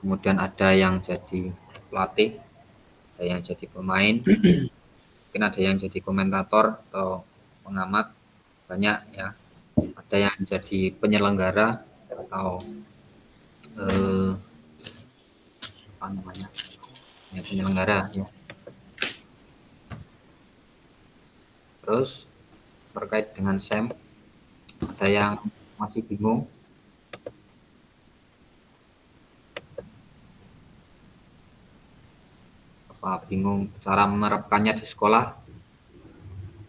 kemudian ada yang jadi pelatih, ada yang jadi pemain, mungkin ada yang jadi komentator atau pengamat, banyak ya. Ada yang jadi penyelenggara atau apa namanya ya, penyelenggara ya. Terus terkait dengan SEM, ada yang masih bingung? Apa bingung cara menerapkannya di sekolah?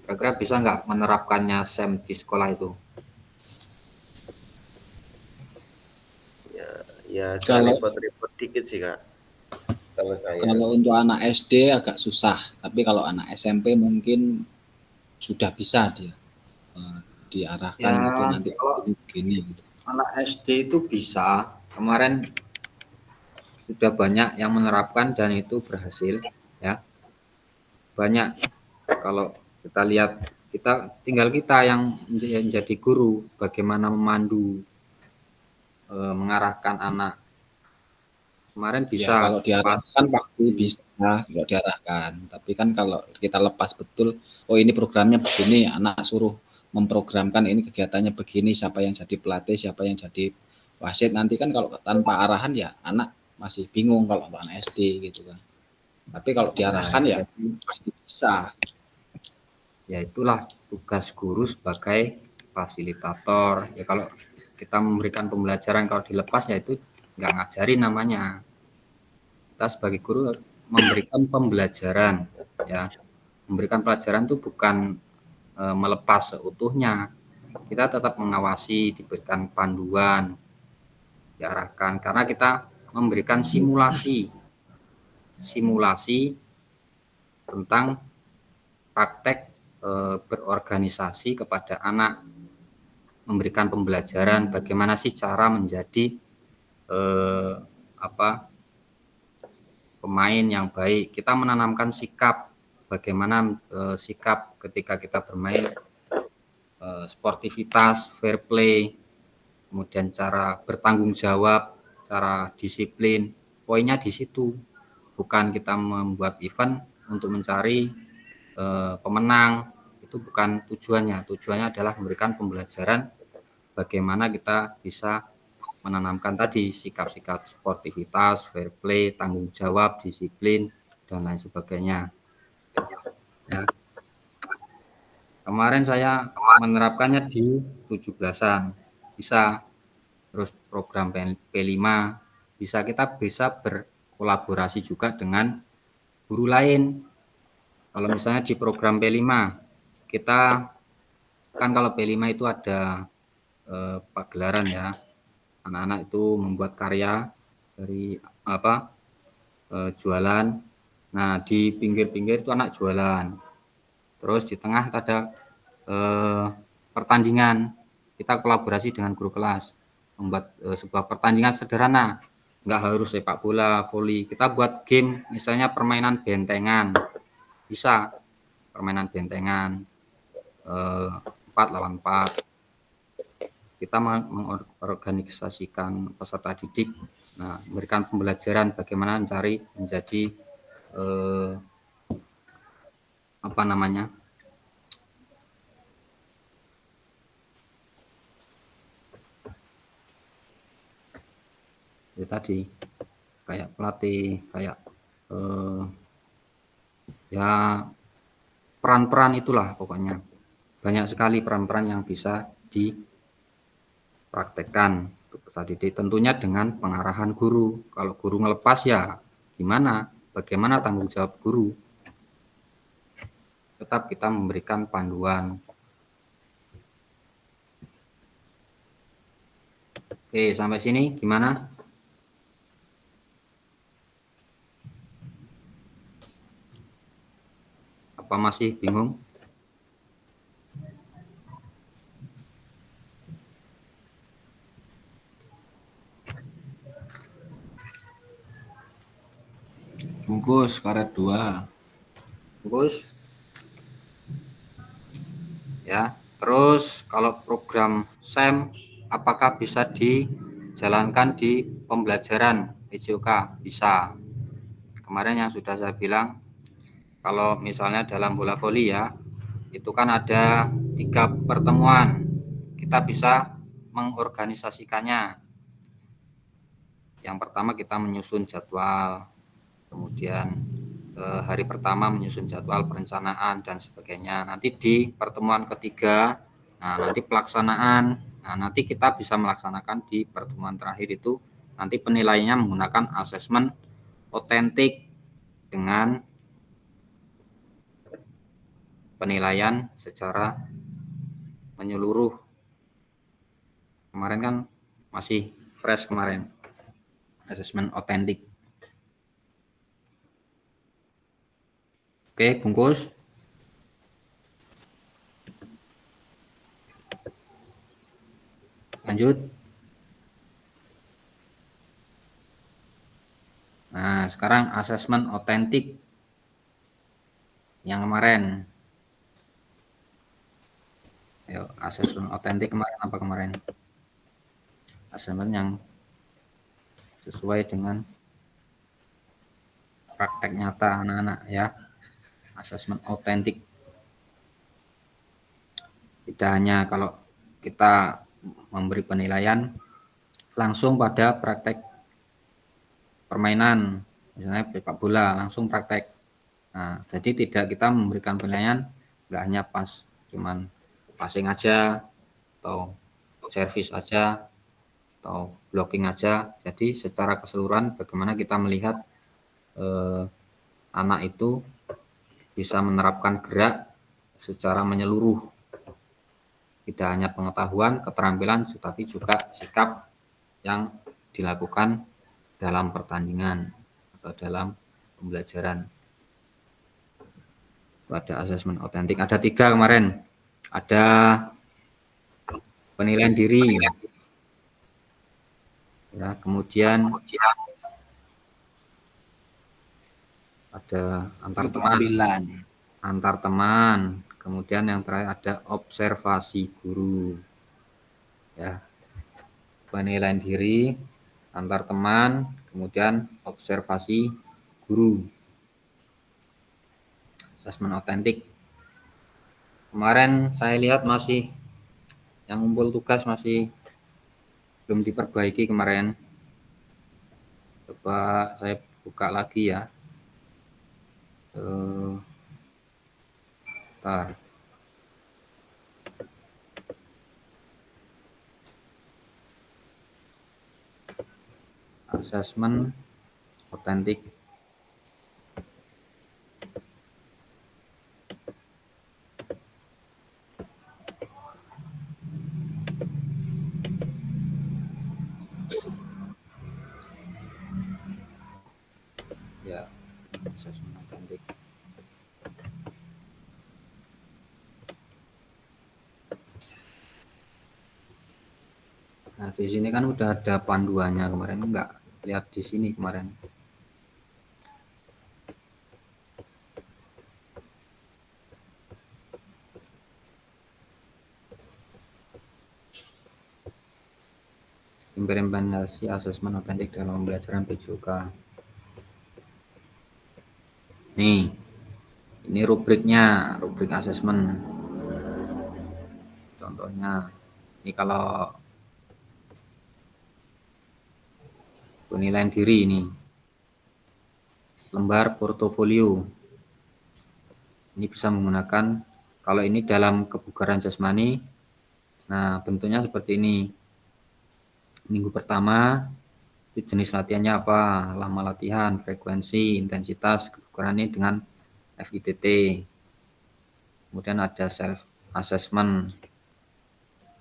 Kira-kira bisa nggak menerapkannya SEM di sekolah itu? Ya Kalau- repot-repot dikit sih Kak. Kalau saya. Kalau untuk anak SD agak susah, tapi kalau anak SMP mungkin sudah bisa dia diarahkan Ya, gitu nanti kalau begini gitu. anak SD itu bisa. Kemarin sudah banyak yang menerapkan dan itu berhasil ya. Banyak. Kalau kita lihat, tinggal kita yang menjadi guru, bagaimana memandu, mengarahkan anak. Kemarin bisa Ya, kalau diarahkan pasti bisa kalau diarahkan. Tapi kan kalau kita lepas betul, oh ini programnya begini, anak suruh memprogramkan ini kegiatannya begini, siapa yang jadi pelatih, siapa yang jadi wasit, nanti kan kalau tanpa arahan ya anak masih bingung kalau untuk anak SD gitu kan. Tapi kalau diarahkan ya pasti bisa. Ya itulah tugas guru sebagai fasilitator. Ya kalau kita memberikan pembelajaran, kalau dilepas ya itu nggak ngajarin namanya. Kita sebagai guru memberikan pembelajaran, ya. Memberikan pelajaran itu bukan melepas seutuhnya. Kita tetap mengawasi, diberikan panduan, diarahkan, karena kita memberikan simulasi tentang praktek berorganisasi kepada anak, memberikan pembelajaran bagaimana sih cara menjadi pemain yang baik. Kita menanamkan sikap, bagaimana sikap ketika kita bermain, sportivitas, fair play, kemudian cara bertanggung jawab, cara disiplin. Poinnya di situ, bukan kita membuat event untuk mencari pemenang, itu bukan tujuannya. Tujuannya adalah memberikan pembelajaran bagaimana kita bisa menanamkan tadi sikap-sikap sportivitas, fair play, tanggung jawab, disiplin, dan lain sebagainya. Ya. Kemarin saya menerapkannya di 17-an, bisa. Terus program P5, kita bisa berkolaborasi juga dengan guru lain. Kalau misalnya di program P5, kita kan kalau P5 itu ada pagelaran ya, anak-anak itu membuat karya dari jualan. Nah, di pinggir-pinggir itu anak jualan. Terus di tengah ada pertandingan. Kita kolaborasi dengan guru kelas, membuat sebuah pertandingan sederhana. Nggak harus sepak bola, voli. Kita buat game, misalnya permainan bentengan. Bisa permainan bentengan 4 lawan 4. Kita mengorganisasikan peserta didik, memberikan pembelajaran bagaimana mencari menjadi itu tadi kayak pelatih, kayak ya peran-peran itulah pokoknya. Banyak sekali peran-peran yang bisa dipraktekkan untuk peserta didik, tentunya dengan pengarahan guru. Kalau guru ngelepas ya gimana? Bagaimana tanggung jawab guru? Tetap kita memberikan panduan. Oke, sampai sini gimana? Apa masih bingung? Bungkus karet 2. Bungkus. Ya, terus kalau program SEM apakah bisa dijalankan di pembelajaran PJOK? Bisa. Kemarin yang sudah saya bilang, kalau misalnya dalam bola voli ya, itu kan ada 3 pertemuan. Kita bisa mengorganisasikannya. Yang pertama kita menyusun jadwal, kemudian hari pertama menyusun jadwal perencanaan dan sebagainya. Nanti di pertemuan ketiga, nanti pelaksanaan. Nanti kita bisa melaksanakan di pertemuan terakhir itu. Nanti penilaiannya menggunakan asesmen otentik dengan penilaian secara menyeluruh. Kemarin kan masih fresh kemarin, asesmen otentik. Oke, bungkus. Lanjut. Nah, sekarang asesmen otentik yang kemarin. Ayo, asesmen otentik kemarin apa kemarin? Asesmen yang sesuai dengan praktek nyata anak-anak ya. Asesmen otentik. Tidak hanya kalau kita memberi penilaian langsung pada praktek permainan, misalnya sepak bola, langsung praktek. Nah, jadi tidak kita memberikan penilaian nggak hanya pas cuman passing aja atau servis aja atau blocking aja. Jadi secara keseluruhan bagaimana kita melihat anak itu bisa menerapkan gerak secara menyeluruh, tidak hanya pengetahuan, keterampilan, tetapi juga sikap yang dilakukan dalam pertandingan atau dalam pembelajaran. Ada asesmen otentik. Ada 3 kemarin. Ada penilaian diri. Ya, kemudian ada antar teman. Kemudian yang terakhir ada observasi guru. Ya. Penilaian diri, antar teman, kemudian observasi guru. Asesmen otentik. Kemarin saya lihat masih yang ngumpul tugas masih belum diperbaiki kemarin. Coba saya buka lagi ya. Bentar. Asesmen otentik. Ya, asesmen otentik. Nah, di sini kan udah ada panduannya kemarin, enggak lihat di sini kemarin. Implementasi asesmen otentik dalam pembelajaran PJOK. Nih, ini rubriknya, rubrik asesmen. Contohnya, ini kalau penilaian diri ini, lembar portofolio. Ini bisa menggunakan, kalau ini dalam kebugaran jasmani, nah bentuknya seperti ini. Minggu pertama, jenis latihannya apa, lama latihan, frekuensi, intensitas, kebugaran ini dengan FITT. Kemudian ada self assessment.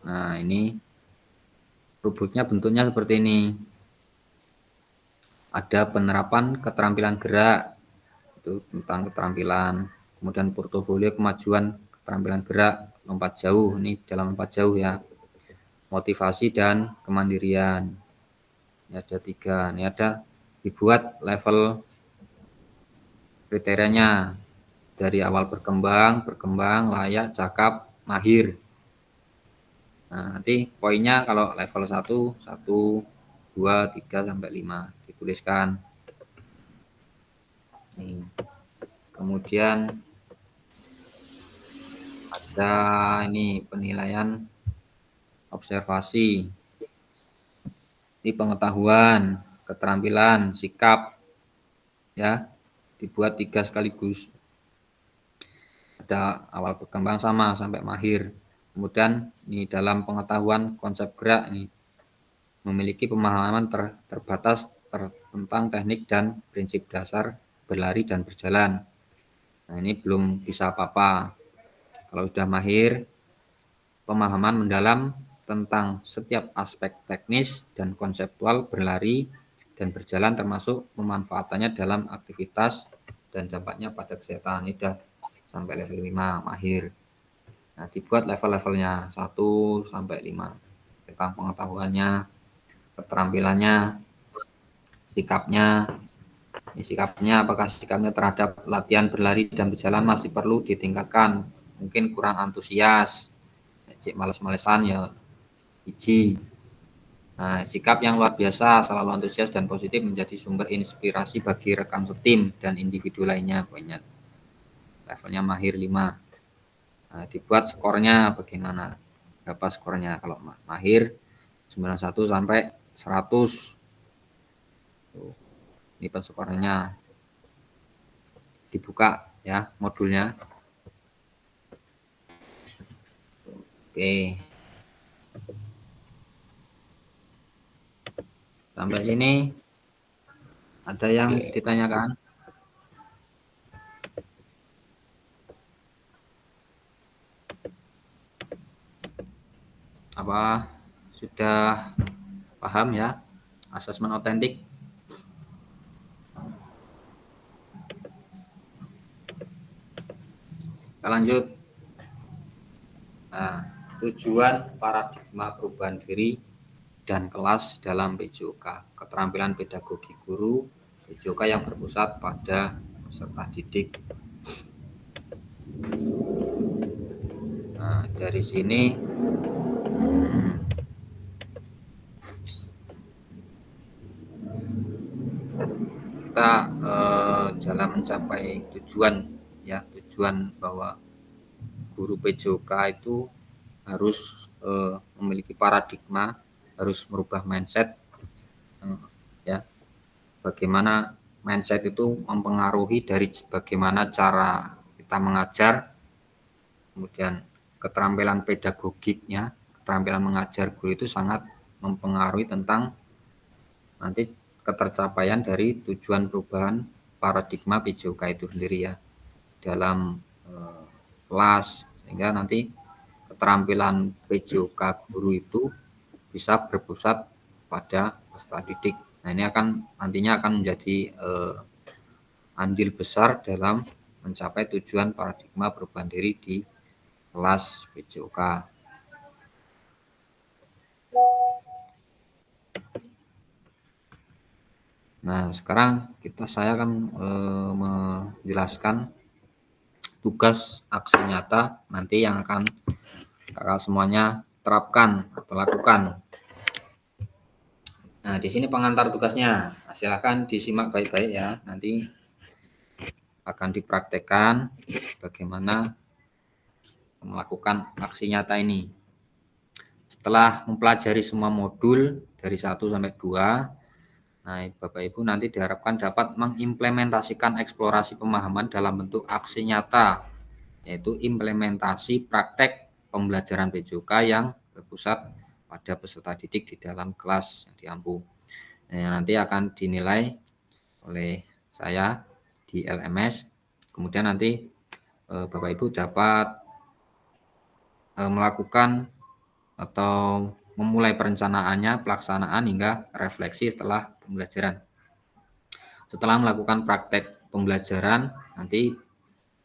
Nah, ini rubriknya bentuknya seperti ini. Ada penerapan keterampilan gerak, itu tentang keterampilan. Kemudian portofolio kemajuan keterampilan gerak, lompat jauh, ini dalam lompat jauh ya. Motivasi dan kemandirian. Ini ada 3. Ini ada dibuat level kriterianya dari awal berkembang, layak, cakap, mahir. Nah, nanti poinnya kalau level 1, 2, 3 sampai 5 dituliskan. Nih. Kemudian ada ini penilaian observasi. Ini pengetahuan, keterampilan, sikap. Ya, dibuat 3 sekaligus. Ada awal berkembang sama sampai mahir. Kemudian ini dalam pengetahuan konsep gerak ini memiliki pemahaman terbatas tentang teknik dan prinsip dasar berlari dan berjalan. Nah, ini belum bisa apa-apa. Kalau sudah mahir, pemahaman mendalam tentang setiap aspek teknis dan konseptual berlari dan berjalan termasuk pemanfaatannya dalam aktivitas dan dampaknya pada kesehatan. Ini sudah sampai level 5 mahir. Nah, dibuat level-levelnya 1 sampai 5 tentang pengetahuannya, keterampilannya, sikapnya. Ini sikapnya, apakah sikapnya terhadap latihan berlari dan berjalan masih perlu ditingkatkan, mungkin kurang antusias, males-malesan ya biji. Nah, sikap yang luar biasa, selalu antusias dan positif menjadi sumber inspirasi bagi rekan setim dan individu lainnya. Pokoknya levelnya mahir 5. Nah, dibuat skornya bagaimana? Berapa skornya? Kalau mahir 91 sampai 100. Tuh, ini skornya. Dibuka ya modulnya. Oke. Sampai sini ada yang ditanyakan? Apa sudah paham ya asesmen otentik? Kita lanjut. Nah, tujuan paradigma perubahan diri dan kelas dalam PJOK. Keterampilan pedagogi guru PJOK yang berpusat pada peserta didik. Nah, dari sini kita jalan mencapai tujuan ya, tujuan bahwa guru PJOK itu harus memiliki paradigma, harus merubah mindset ya. Bagaimana mindset itu mempengaruhi dari bagaimana cara kita mengajar, kemudian keterampilan pedagogiknya, keterampilan mengajar guru itu sangat mempengaruhi tentang nanti ketercapaian dari tujuan perubahan paradigma PJOK itu sendiri ya dalam kelas, sehingga nanti keterampilan PJOK guru itu bisa berpusat pada peserta didik. Nah, ini nantinya akan menjadi andil besar dalam mencapai tujuan paradigma perubahan diri di kelas PJOK. Nah, sekarang saya akan menjelaskan tugas aksi nyata nanti yang akan kakak semuanya terapkan atau lakukan. Nah, di sini pengantar tugasnya. Nah, silakan disimak baik-baik ya. Nanti akan dipraktekkan bagaimana melakukan aksi nyata ini. Setelah mempelajari semua modul dari 1 sampai 2, nah, Bapak Ibu nanti diharapkan dapat mengimplementasikan eksplorasi pemahaman dalam bentuk aksi nyata, yaitu implementasi praktek pembelajaran PJOK yang berpusat pada peserta didik di dalam kelas yang diampu. Nah, nanti akan dinilai oleh saya di LMS. Kemudian nanti Bapak Ibu dapat melakukan atau memulai perencanaannya, pelaksanaan hingga refleksi setelah pembelajaran. Setelah melakukan praktek pembelajaran, nanti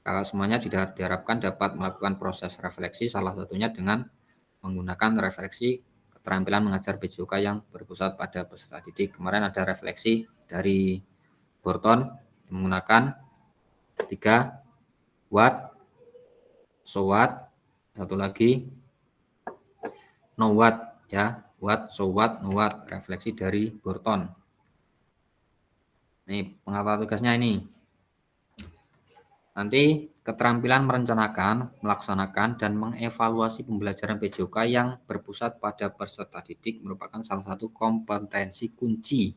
kakak semuanya diharapkan dapat melakukan proses refleksi, salah satunya dengan menggunakan refleksi keterampilan mengajar PJOK yang berpusat pada peserta didik. Kemarin ada refleksi dari Borton menggunakan 3 what, so what, satu lagi no what ya, what, so what, no what, refleksi dari Borton. Nih pengantar tugasnya ini. Nanti keterampilan merencanakan, melaksanakan, dan mengevaluasi pembelajaran PJOK yang berpusat pada peserta didik merupakan salah satu kompetensi kunci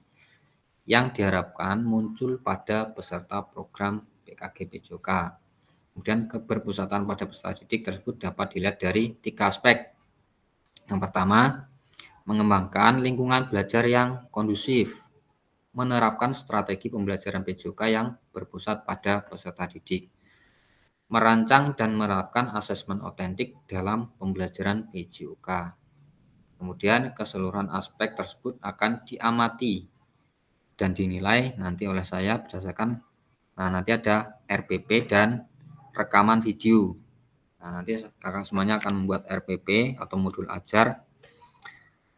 yang diharapkan muncul pada peserta program PKG PJOK. Kemudian keberpusatan pada peserta didik tersebut dapat dilihat dari 3 aspek. Yang pertama, mengembangkan lingkungan belajar yang kondusif, menerapkan strategi pembelajaran PJOK yang berpusat pada peserta didik, merancang dan menerapkan asesmen otentik dalam pembelajaran PJOK. Kemudian keseluruhan aspek tersebut akan diamati dan dinilai nanti oleh saya berdasarkan, nah nanti ada RPP dan rekaman video. Nah, nanti kakak semuanya akan membuat RPP atau modul ajar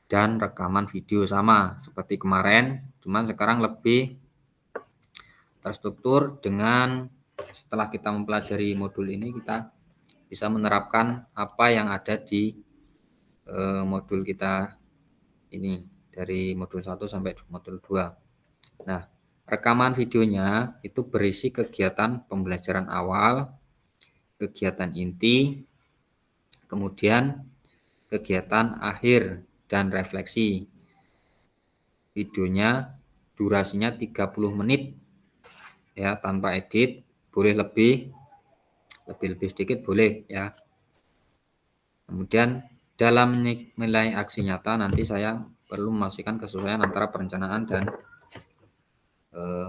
dan rekaman video sama seperti kemarin, cuman sekarang lebih terstruktur dengan setelah kita mempelajari modul ini kita bisa menerapkan apa yang ada di modul kita ini dari modul 1 sampai modul 2. Nah, rekaman videonya itu berisi kegiatan pembelajaran awal, kegiatan inti, kemudian kegiatan akhir dan refleksi. Videonya durasinya 30 menit ya, tanpa edit, boleh lebih sedikit boleh ya. Kemudian dalam menilai aksi nyata nanti saya perlu memastikan kesesuaian antara perencanaan dan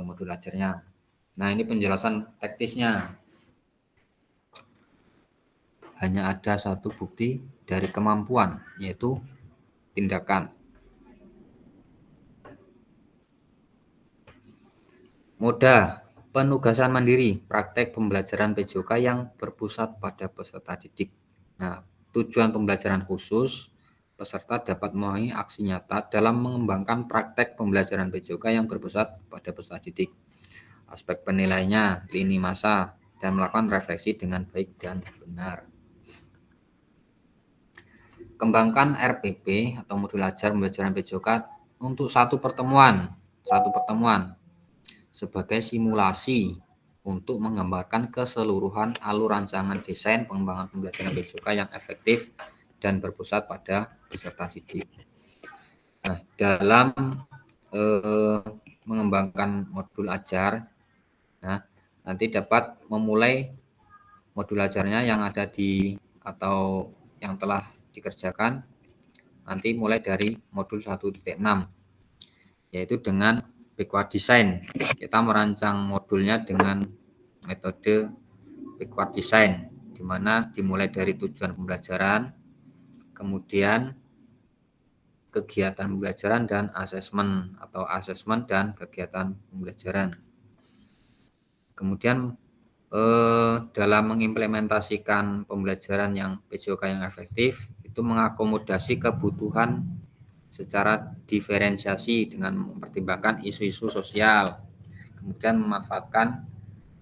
modul ajarnya. Nah, ini penjelasan teknisnya. Hanya ada satu bukti dari kemampuan, yaitu tindakan. Moda Penugasan mandiri, praktek pembelajaran PJOK yang berpusat pada peserta didik. Nah, tujuan pembelajaran khusus, peserta dapat memahami aksi nyata dalam mengembangkan praktek pembelajaran PJOK yang berpusat pada peserta didik. Aspek penilaiannya, lini masa, dan melakukan refleksi dengan baik dan benar. Kembangkan RPP atau modul ajar pembelajaran PJOK untuk satu pertemuan sebagai simulasi untuk menggambarkan keseluruhan alur rancangan desain pengembangan pembelajaran PJOK yang efektif dan berpusat pada peserta didik. Nah, dalam mengembangkan modul ajar, nah, nanti dapat memulai modul ajarnya yang ada di atau yang telah dikerjakan nanti mulai dari modul 1.6, yaitu dengan backward design. Kita merancang modulnya dengan metode backward design, di mana dimulai dari tujuan pembelajaran, kemudian kegiatan pembelajaran dan asesmen atau asesmen dan kegiatan pembelajaran. Kemudian dalam mengimplementasikan pembelajaran yang PJOK yang efektif itu mengakomodasi kebutuhan secara diferensiasi dengan mempertimbangkan isu-isu sosial, kemudian memanfaatkan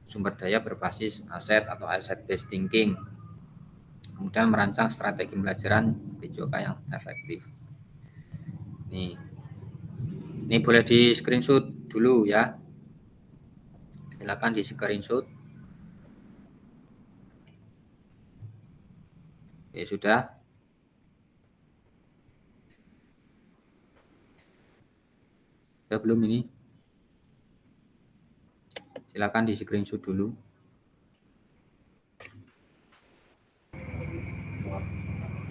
sumber daya berbasis aset atau asset based thinking, kemudian merancang strategi pembelajaran PJOK yang efektif. Ini boleh di screenshot dulu ya, silakan di screenshot. Ya sudah. Sudah belum ini? Silakan di screenshot dulu.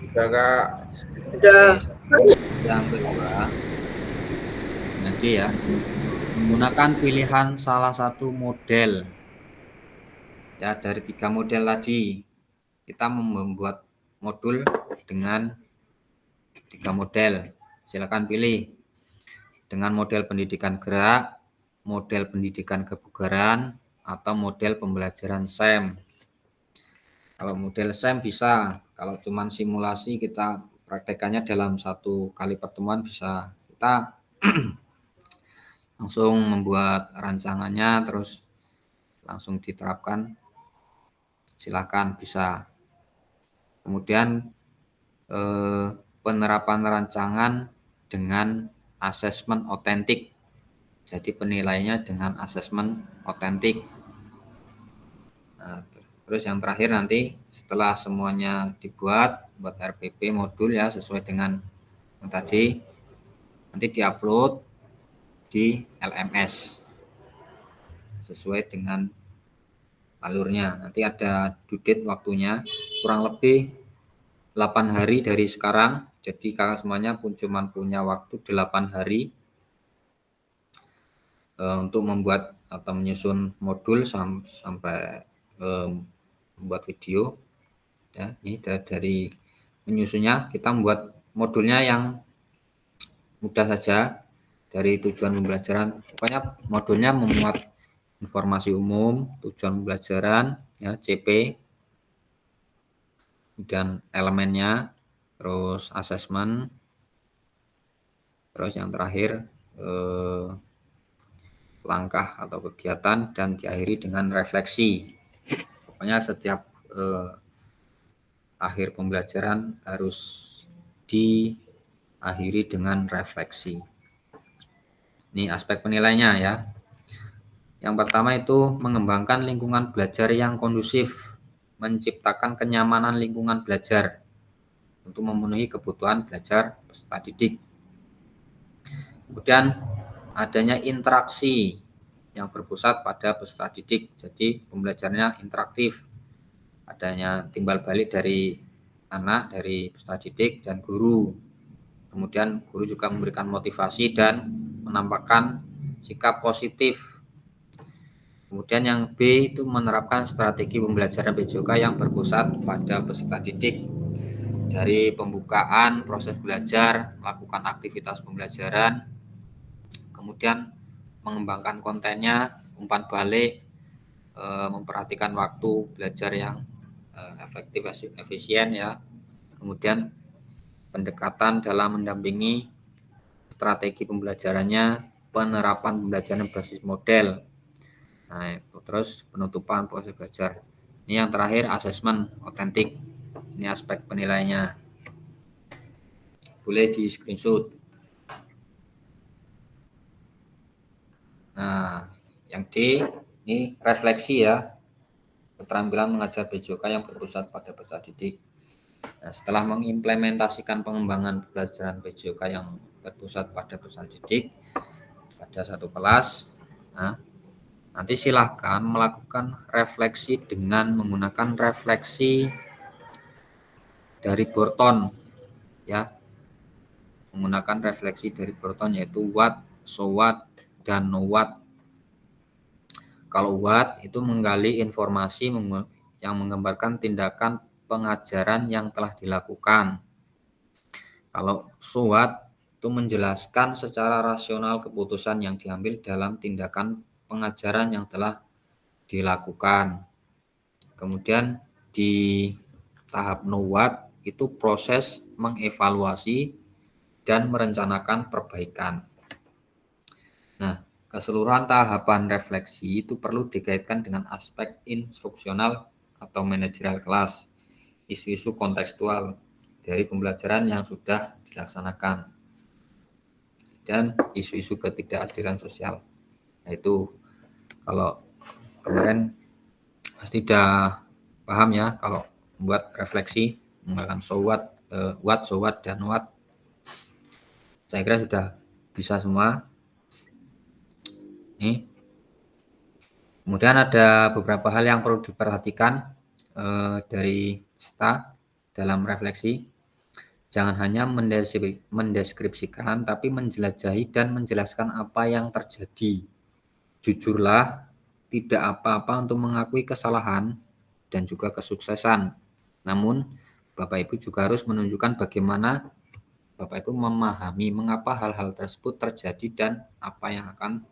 Sudah Kak. Udah. Yang kedua, nanti ya, menggunakan pilihan salah satu model. Ya, dari 3 model tadi, kita membuat modul dengan 3 model. Silakan pilih dengan model pendidikan gerak, model pendidikan kebugaran, atau model pembelajaran SEM. Kalau model SEM bisa, kalau cuman simulasi kita praktekannya dalam 1 kali pertemuan bisa, kita langsung membuat rancangannya terus langsung diterapkan, silakan bisa. Kemudian penerapan rancangan dengan asesmen otentik, jadi penilaiannya dengan asesmen otentik. Nah, terus yang terakhir nanti setelah semuanya dibuat buat RPP modul ya sesuai dengan yang tadi, nanti diupload di LMS sesuai dengan alurnya. Nanti ada due date waktunya kurang lebih 8 hari dari sekarang. Jadi kakak semuanya pun cuma punya waktu 8 hari untuk membuat atau menyusun modul sampai membuat video. Ya, ini dari menyusunnya kita membuat modulnya yang mudah saja dari tujuan pembelajaran. Pokoknya modulnya memuat informasi umum, tujuan pembelajaran, ya CP, dan elemennya, terus asesmen, terus yang terakhir langkah atau kegiatan, dan diakhiri dengan refleksi. Pokoknya setiap akhir pembelajaran harus diakhiri dengan refleksi. Ini aspek penilainya ya. Yang pertama itu mengembangkan lingkungan belajar yang kondusif, menciptakan kenyamanan lingkungan belajar untuk memenuhi kebutuhan belajar peserta didik. Kemudian adanya interaksi yang berpusat pada peserta didik, jadi pembelajarannya interaktif. Adanya timbal balik dari anak, dari peserta didik dan guru. Kemudian guru juga memberikan motivasi dan menampakkan sikap positif. Kemudian yang B itu menerapkan strategi pembelajaran PJOK yang berpusat pada peserta didik. Dari pembukaan proses belajar, melakukan aktivitas pembelajaran, kemudian mengembangkan kontennya, umpan balik, memperhatikan waktu belajar yang efektif, efisien ya. Kemudian pendekatan dalam mendampingi strategi pembelajarannya, penerapan pembelajaran berbasis model. Nah, terus penutupan proses belajar. Ini yang terakhir asesmen otentik. Ini aspek penilaiannya. Boleh di screenshot. Nah, yang D ini refleksi ya. Keterampilan mengajar BJOK yang berpusat pada peserta didik. Nah, setelah mengimplementasikan pengembangan pembelajaran BJOK yang berpusat pada peserta didik pada satu kelas, nah, nanti silahkan melakukan refleksi dengan menggunakan refleksi dari Borton ya, menggunakan refleksi dari Borton yaitu what, so what, dan no what. Kalau what itu menggali informasi yang menggambarkan tindakan pengajaran yang telah dilakukan. Kalau so what itu menjelaskan secara rasional keputusan yang diambil dalam tindakan pengajaran yang telah dilakukan. Kemudian di tahap no what itu proses mengevaluasi dan merencanakan perbaikan. Nah, keseluruhan tahapan refleksi itu perlu dikaitkan dengan aspek instruksional atau manajerial kelas, isu-isu kontekstual dari pembelajaran yang sudah dilaksanakan, dan isu-isu ketidakadilan sosial. Nah, itu kalau kemarin pasti udah paham ya, kalau membuat refleksi menggunakan so what, so what, dan what. Saya kira sudah bisa semua. Nih. Kemudian ada beberapa hal yang perlu diperhatikan dari peserta dalam refleksi. Jangan hanya mendeskripsikan, tapi menjelajahi dan menjelaskan apa yang terjadi. Jujurlah, tidak apa-apa untuk mengakui kesalahan dan juga kesuksesan. Namun, Bapak Ibu juga harus menunjukkan bagaimana Bapak Ibu memahami mengapa hal-hal tersebut terjadi dan apa yang akan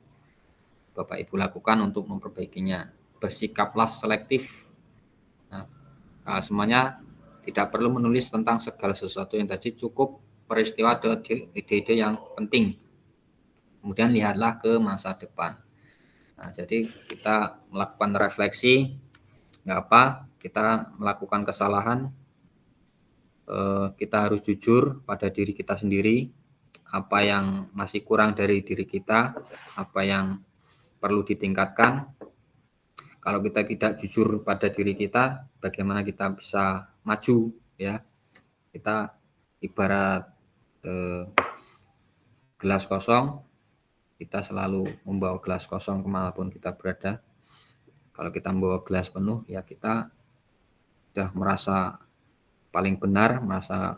Bapak Ibu lakukan untuk memperbaikinya. Bersikaplah selektif. Nah, semuanya tidak perlu menulis tentang segala sesuatu yang tadi, cukup peristiwa atau ide-ide yang penting. Kemudian lihatlah ke masa depan. Nah, jadi kita melakukan refleksi, nggak apa, kita melakukan kesalahan, kita harus jujur pada diri kita sendiri, apa yang masih kurang dari diri kita, apa yang perlu ditingkatkan. Kalau kita tidak jujur pada diri kita, bagaimana kita bisa maju ya? Kita ibarat gelas kosong, kita selalu membawa gelas kosong kemanapun kita berada. Kalau kita membawa gelas penuh, ya kita sudah merasa paling benar, merasa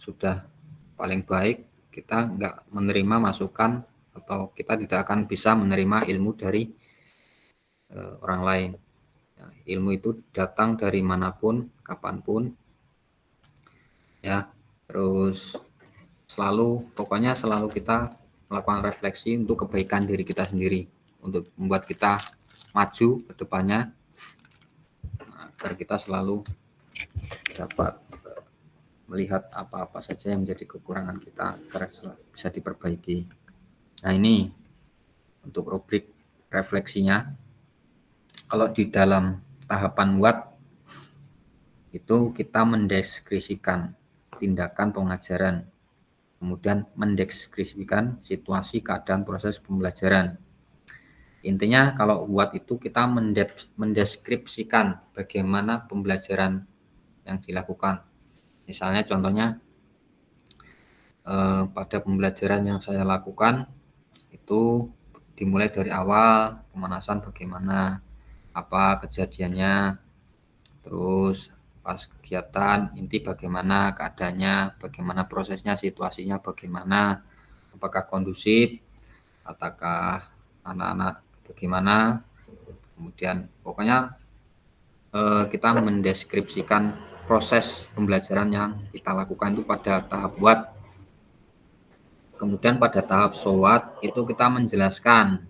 sudah paling baik. Kita nggak menerima masukan atau kita tidak akan bisa menerima ilmu dari orang lain. Ya, ilmu itu datang dari manapun, kapanpun. Ya, terus pokoknya selalu kita melakukan refleksi untuk kebaikan diri kita sendiri, untuk membuat kita maju ke depannya, agar kita selalu dapat melihat apa-apa saja yang menjadi kekurangan kita agar bisa diperbaiki. Nah, ini untuk rubrik refleksinya. Kalau di dalam tahapan what itu kita mendeskripsikan tindakan pengajaran, kemudian mendeskripsikan situasi, keadaan, proses pembelajaran. Intinya kalau what itu kita mendeskripsikan bagaimana pembelajaran yang dilakukan. Misalnya contohnya pada pembelajaran yang saya lakukan itu dimulai dari awal, pemanasan bagaimana, apa kejadiannya, terus pas kegiatan inti bagaimana keadaannya, bagaimana prosesnya, situasinya bagaimana, apakah kondusif, ataukah anak-anak bagaimana. Kemudian pokoknya kita mendeskripsikan proses pembelajaran yang kita lakukan itu pada tahap what. Kemudian pada tahap so what itu kita menjelaskan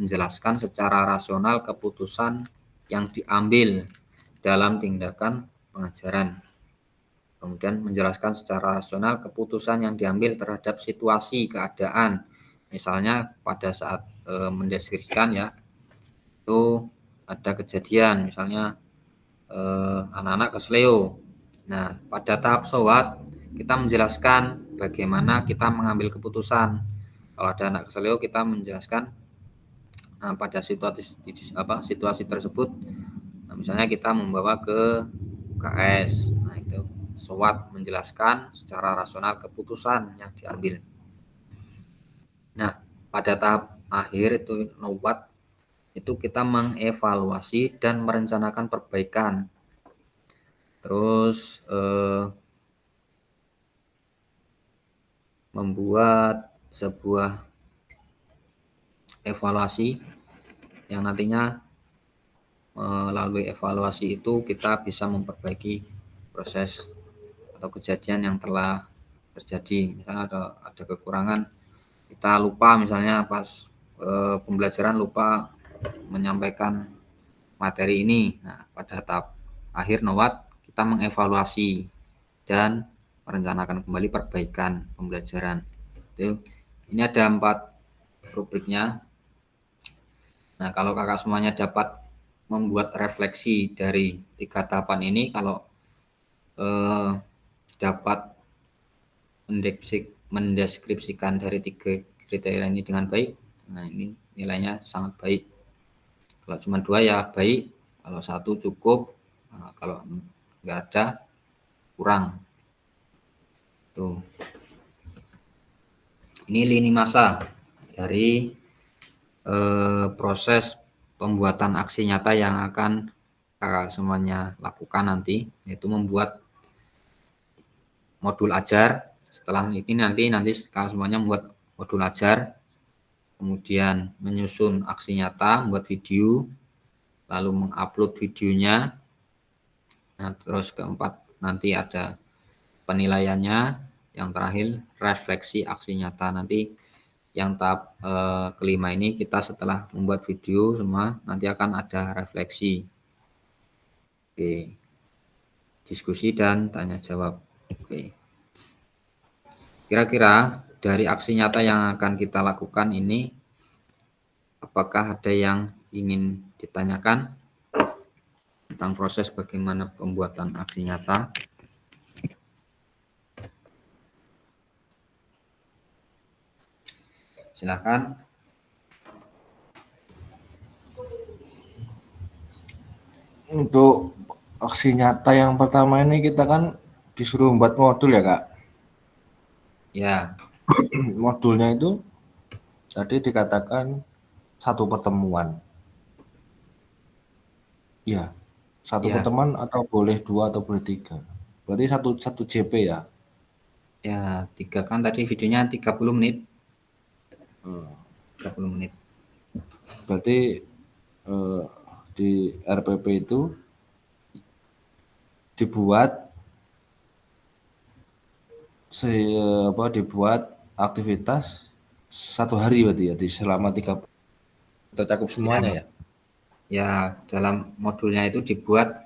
menjelaskan secara rasional keputusan yang diambil dalam tindakan pengajaran. Kemudian menjelaskan secara rasional keputusan yang diambil terhadap situasi keadaan. Misalnya pada saat mendeskripsikan ya, itu ada kejadian misalnya anak-anak kesleo. Nah, pada tahap showat kita menjelaskan bagaimana kita mengambil keputusan. Kalau ada anak kesleo kita menjelaskan pada situasi tersebut. Nah, misalnya kita membawa ke UKS. Nah, itu showat menjelaskan secara rasional keputusan yang diambil. Nah, pada tahap akhir itu naubat itu kita mengevaluasi dan merencanakan perbaikan. Terus membuat sebuah evaluasi yang nantinya melalui evaluasi itu kita bisa memperbaiki proses atau kejadian yang telah terjadi. Misalnya ada kekurangan, kita lupa misalnya pas pembelajaran lupa menyampaikan materi ini. Nah, pada tahap akhir NOWAT kita mengevaluasi dan merencanakan kembali perbaikan pembelajaran. Ini ada 4 rubriknya. Nah, kalau kakak semuanya dapat membuat refleksi dari 3 tahapan ini, kalau dapat mendeskripsikan dari 3 kriteria ini dengan baik, nah ini nilainya sangat baik. Kalau cuma 2 ya baik, kalau 1 cukup, nah, kalau nggak ada kurang. Tuh. Ini lini masa dari proses pembuatan aksi nyata yang akan kakak semuanya lakukan nanti, yaitu membuat modul ajar. Setelah ini nanti kakak semuanya membuat modul ajar, kemudian menyusun aksi nyata, membuat video, lalu mengupload videonya. Nah, terus keempat nanti ada penilaiannya, yang terakhir refleksi aksi nyata. Nanti yang tahap kelima ini kita setelah membuat video semua nanti akan ada refleksi, oke, diskusi dan tanya jawab. Oke, kira-kira dari aksi nyata yang akan kita lakukan ini apakah ada yang ingin ditanyakan tentang proses bagaimana pembuatan aksi nyata? Silakan. Untuk aksi nyata yang pertama ini kita kan disuruh membuat modul ya Kak. Ya. Modulnya itu tadi dikatakan 1 pertemuan. Ya, 1 Ya. pertemuan atau boleh 2 atau boleh 3. Berarti 1 JP ya? Ya, 3 kan tadi videonya 30 menit. 30 menit. Berarti di RPP itu dibuat aktivitas 1 hari berarti ya, di selama 30 kita cakup semuanya ya? Ya, dalam modulnya itu dibuat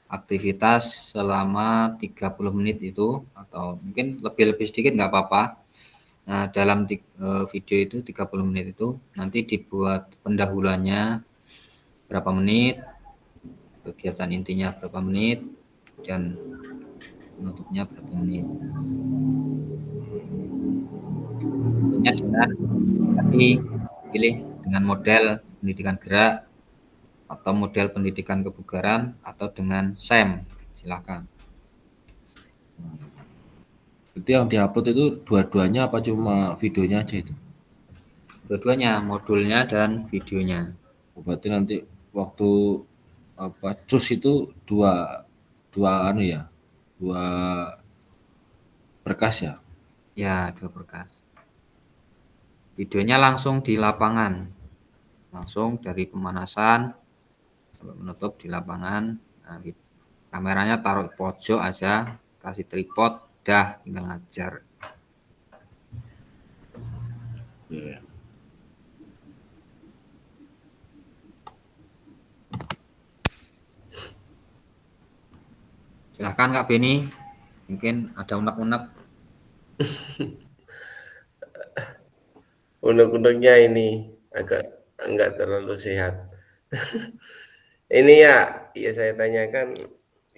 aktivitas selama 30 menit itu, atau mungkin lebih sedikit nggak apa-apa. Nah, dalam video itu 30 menit itu nanti dibuat pendahuluannya berapa menit, kegiatan intinya berapa menit, dan penutupnya berapa menit. Tentunya dengan tadi pilih dengan model pendidikan gerak atau model pendidikan kebugaran atau dengan SEM. Silakan. Berarti yang diupload itu dua-duanya apa cuma videonya aja itu? Dua-duanya, modulnya dan videonya. Berarti nanti waktu cus itu dua berkas ya? Ya, 2 berkas. Videonya langsung di lapangan, langsung dari pemanasan sampai menutup di lapangan. Nah, kameranya taruh di pojok aja, kasih tripod, dah tinggal ngajar. Yeah. Silakan Kak Beni. Mungkin ada unek-unek. Unek-uneknya ini agak enggak terlalu sehat. Ini ya saya tanyakan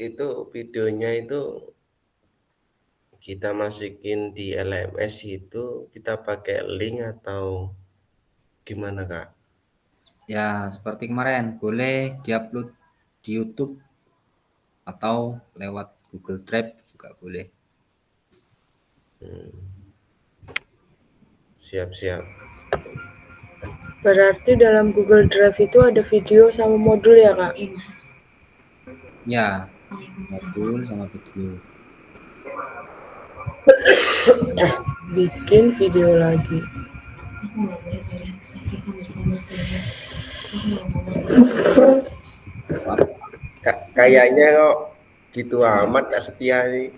itu videonya itu kita masukin di LMS itu kita pakai link atau gimana Kak? Ya, seperti kemarin, boleh diupload di YouTube atau lewat Google Drive juga boleh. Siap-siap. Berarti dalam Google Drive itu ada video sama modul ya, Kak? Ya, modul sama video. Bikin video lagi. Kayaknya kok gitu amat Kak Setia nih.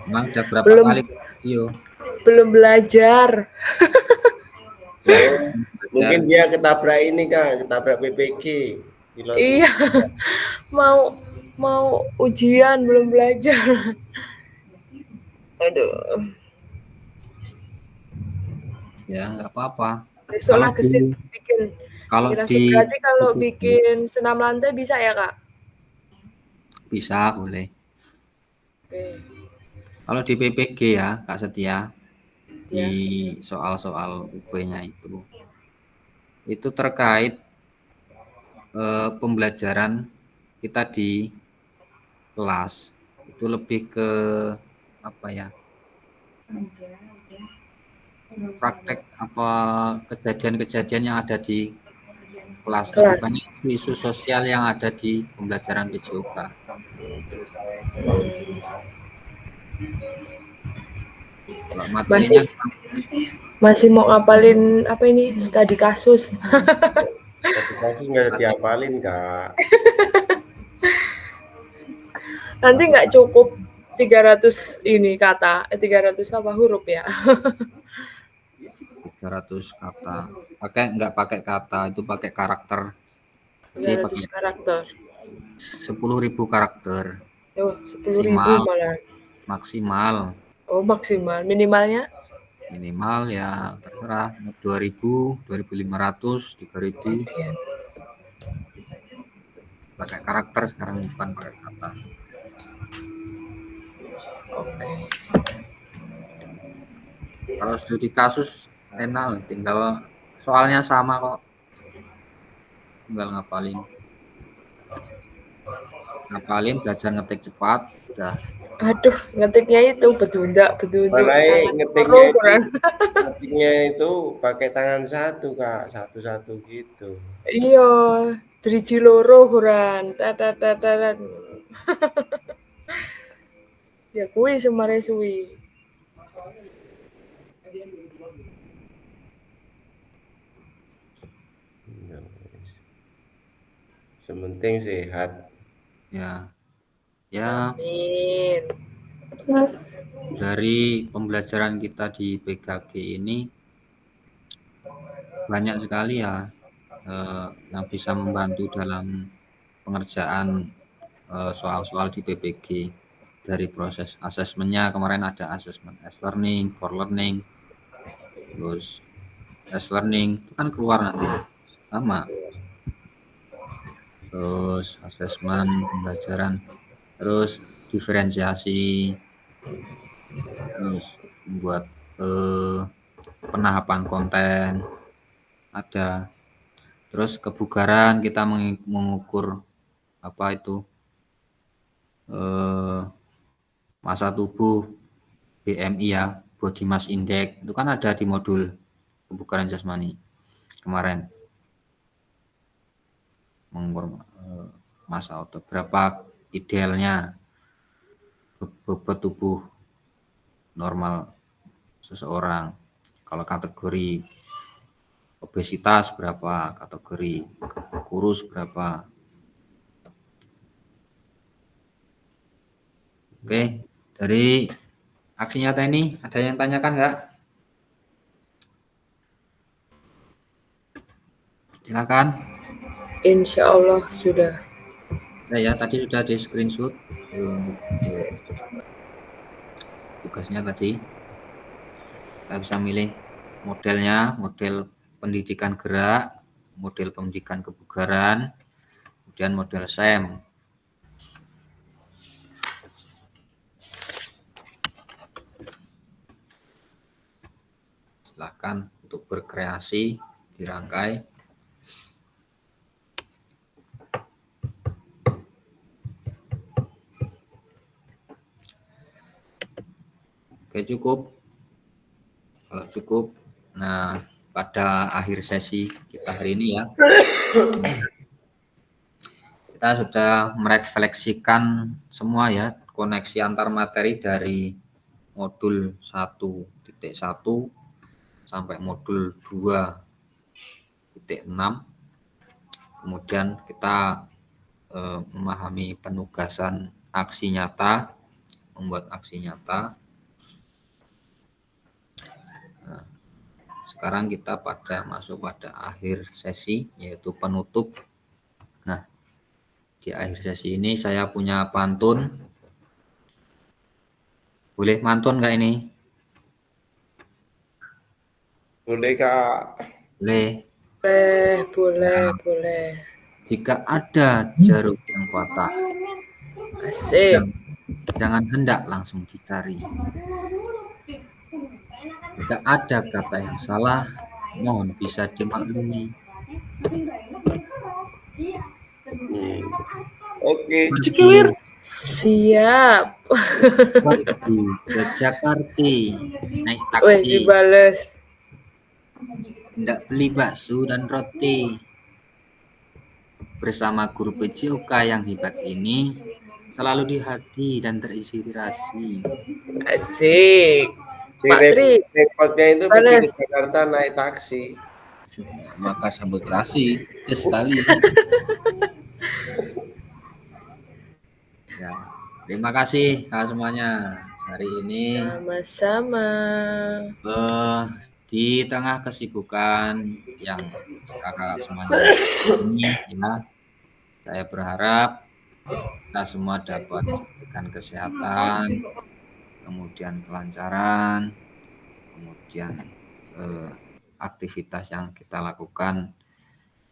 Emang udah berapa Belum. kali video? Belum belajar. Oh, mungkin dia ketabrak ini Kak, ketabrak PPG. Pilot. Iya. Mau ujian belum belajar. Aduh. Ya, nggak apa-apa. Besok lah kesini bikin. Kalau Berarti kalau bikin senam lantai bisa ya, Kak? bisa, boleh. Oke. Kalau di PPG ya, Kak Setia, di Ya. soal-soal UP-nya itu terkait pembelajaran kita di kelas. Itu lebih ke apa ya? Praktek apa kejadian-kejadian yang ada di kelas, lebih banyak isu sosial yang ada di pembelajaran PJOK. Kalau materinya Masih mau ngapalin apa ini? Studi kasus. Satu kasus nggak dihafalin Kak. Nanti nggak cukup 300 ini kata, 300 apa huruf ya? 300 kata. Nggak pakai kata, itu pakai karakter. Jadi 300 pakai karakter. 10.000 karakter. Oh, 10.000 malah. Maksimal. Oh, maksimal. Minimalnya? Minimal ya terserah 2.000, 2.500, 3.000. Pakai karakter sekarang, bukan pakai kata. Oke. Kalau studi kasus renal, tinggal soalnya sama kok. Tinggal ngapalin, belajar ngetik cepat, udah. Aduh, ngetiknya itu bedundak. Ngetiknya itu pakai tangan satu Kak, satu-satu gitu. Iya, driji loro kuran. Tatatat. Ya kuwi semare suwi. Sementing sehat. Ya. Amin. Dari pembelajaran kita di PKG ini banyak sekali ya yang bisa membantu dalam pengerjaan soal-soal di PPG. Dari proses asesmennya, kemarin ada asesmen S-learning, for learning, terus S-learning itu kan keluar nanti sama, terus asesmen pembelajaran, terus diferensiasi, terus buat penahapan konten ada, terus kebugaran kita mengukur apa itu massa tubuh, BMI ya, body mass index, itu kan ada di modul kebugaran jasmani kemarin, mengukur massa otot berapa idealnya bobot tubuh normal seseorang, kalau kategori obesitas berapa, kategori kurus berapa. Oke, dari aksi nyata ini ada yang tanyakan nggak? Silakan. Insya Allah sudah. Ya, tadi sudah di screenshot. Untuk tugasnya tadi kita bisa milih modelnya, model pendidikan gerak, model pendidikan kebugaran, kemudian model SEM. Silakan untuk berkreasi, dirangkai. Oke, cukup. Kalau cukup, nah pada akhir sesi kita hari ini ya, kita sudah merefleksikan semua ya koneksi antar materi dari modul 1.1 sampai modul 2.6. Kemudian kita memahami penugasan aksi nyata, membuat aksi nyata. Nah, sekarang kita masuk pada akhir sesi, yaitu penutup. Nah, di akhir sesi ini saya punya pantun. Boleh mantun nggak ini? Boleh Kak. Boleh. Boleh. Jika ada jarum yang patah, Asik. jangan hendak langsung dicari. Jika ada kata yang salah, mohon bisa dimaklumi. Oke. Siap. Pergi ke Jakarta, naik Wih, taksi, dibales. hendak beli bakso dan roti. Bersama guru PJOK yang hebat ini, selalu di hati dan terinspirasi. Asik. Si Pak Tri, repotnya itu pergi ke bales. Jakarta naik taksi. Maka sambal terasi, sekali. Ya, terima kasih kak semuanya hari ini. Sama-sama. Di tengah kesibukan yang kakak semuanya ini, ya, saya berharap kita semua dapat diberikan kesehatan, kemudian kelancaran, kemudian aktivitas yang kita lakukan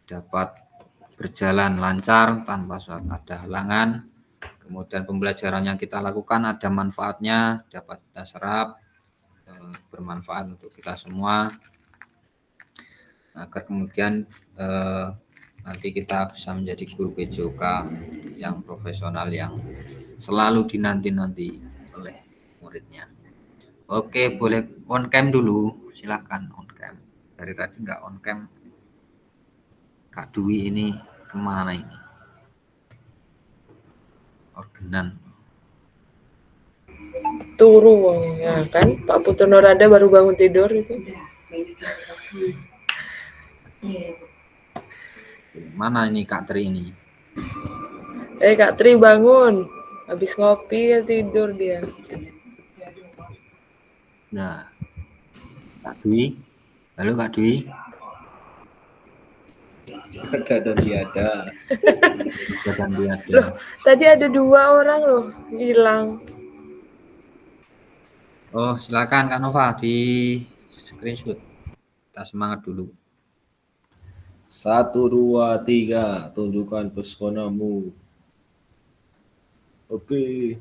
dapat berjalan lancar tanpa ada halangan. Kemudian pembelajaran yang kita lakukan ada manfaatnya, dapat kita serap, bermanfaat untuk kita semua, agar kemudian nanti kita bisa menjadi guru PJOK yang profesional, yang selalu dinanti-nanti oleh muridnya. Oke, boleh on cam dulu, silakan on cam. Dari tadi nggak on cam. Kak Dwi ini kemana ini? Ordenan. Turu ya kan? Pak Putu Norada baru bangun tidur itu. Mana ini Kak Tri ini? Kak Tri bangun. Habis ngopi ya tidur dia. Nah, Kak Dwi. Halo Kak Dwi. Ada dan tiada. Ada dan tiada. Loh, tadi ada 2 orang loh hilang. Oh, silakan Kak Nova di screenshot. Kita semangat dulu. 1, 2, 3, tunjukkan pesonamu. Oke.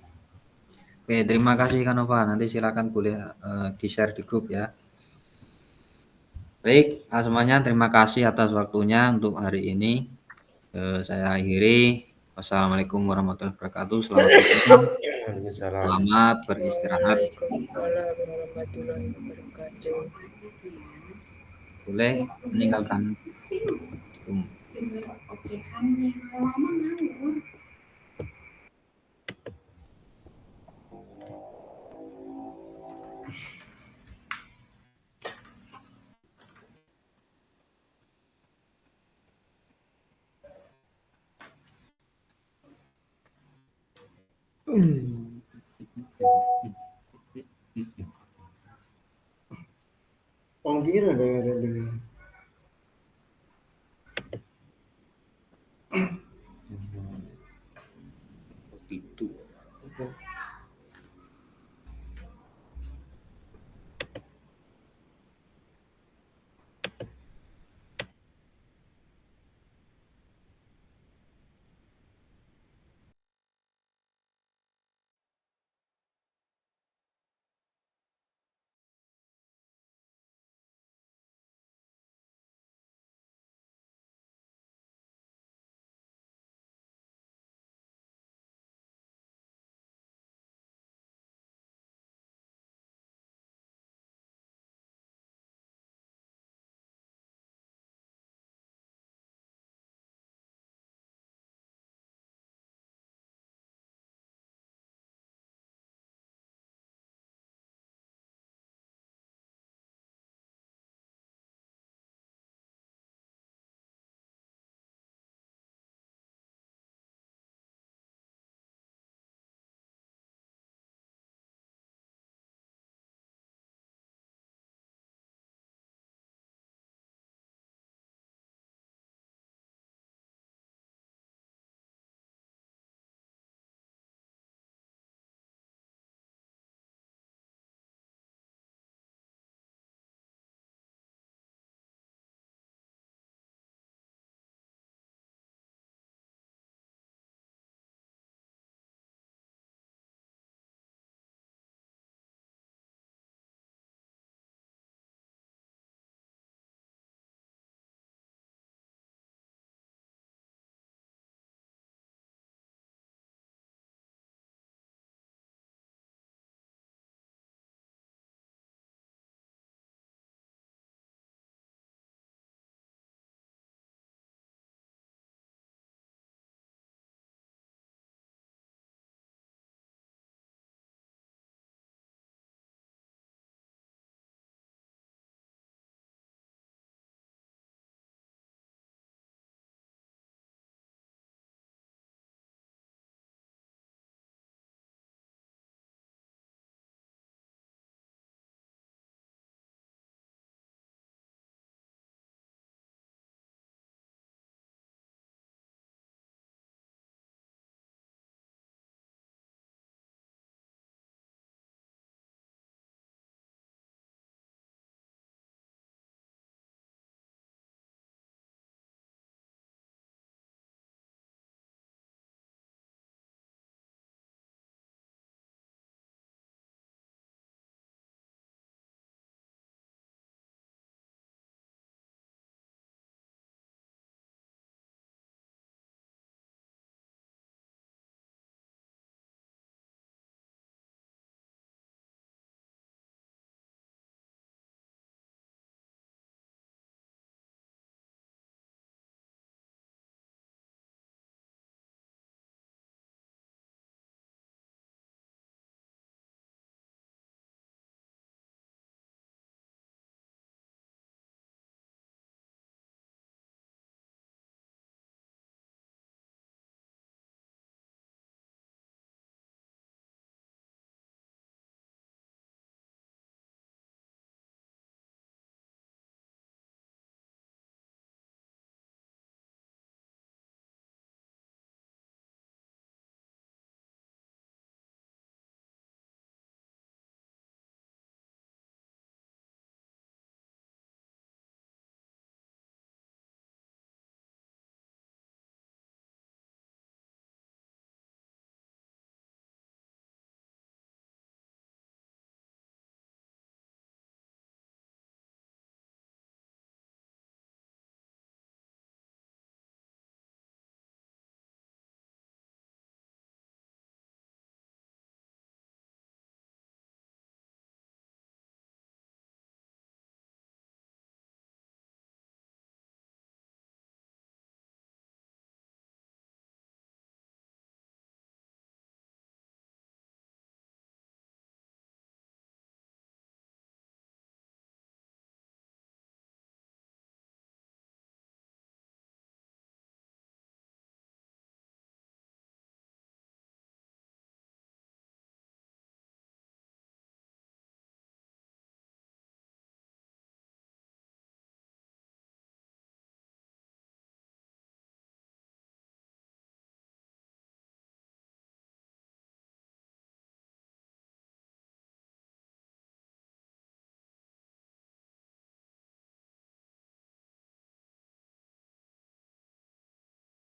Oke, terima kasih Kak Nova. Nanti silakan boleh di-share di grup ya. Baik, semuanya terima kasih atas waktunya untuk hari ini. Saya akhiri. Wassalamualaikum warahmatullahi wabarakatuh. Selamat beristirahat. Selamat beristirahat. Waalaikumsalam warahmatullahi wabarakatuh. Boleh meninggalkan. Ongkir ada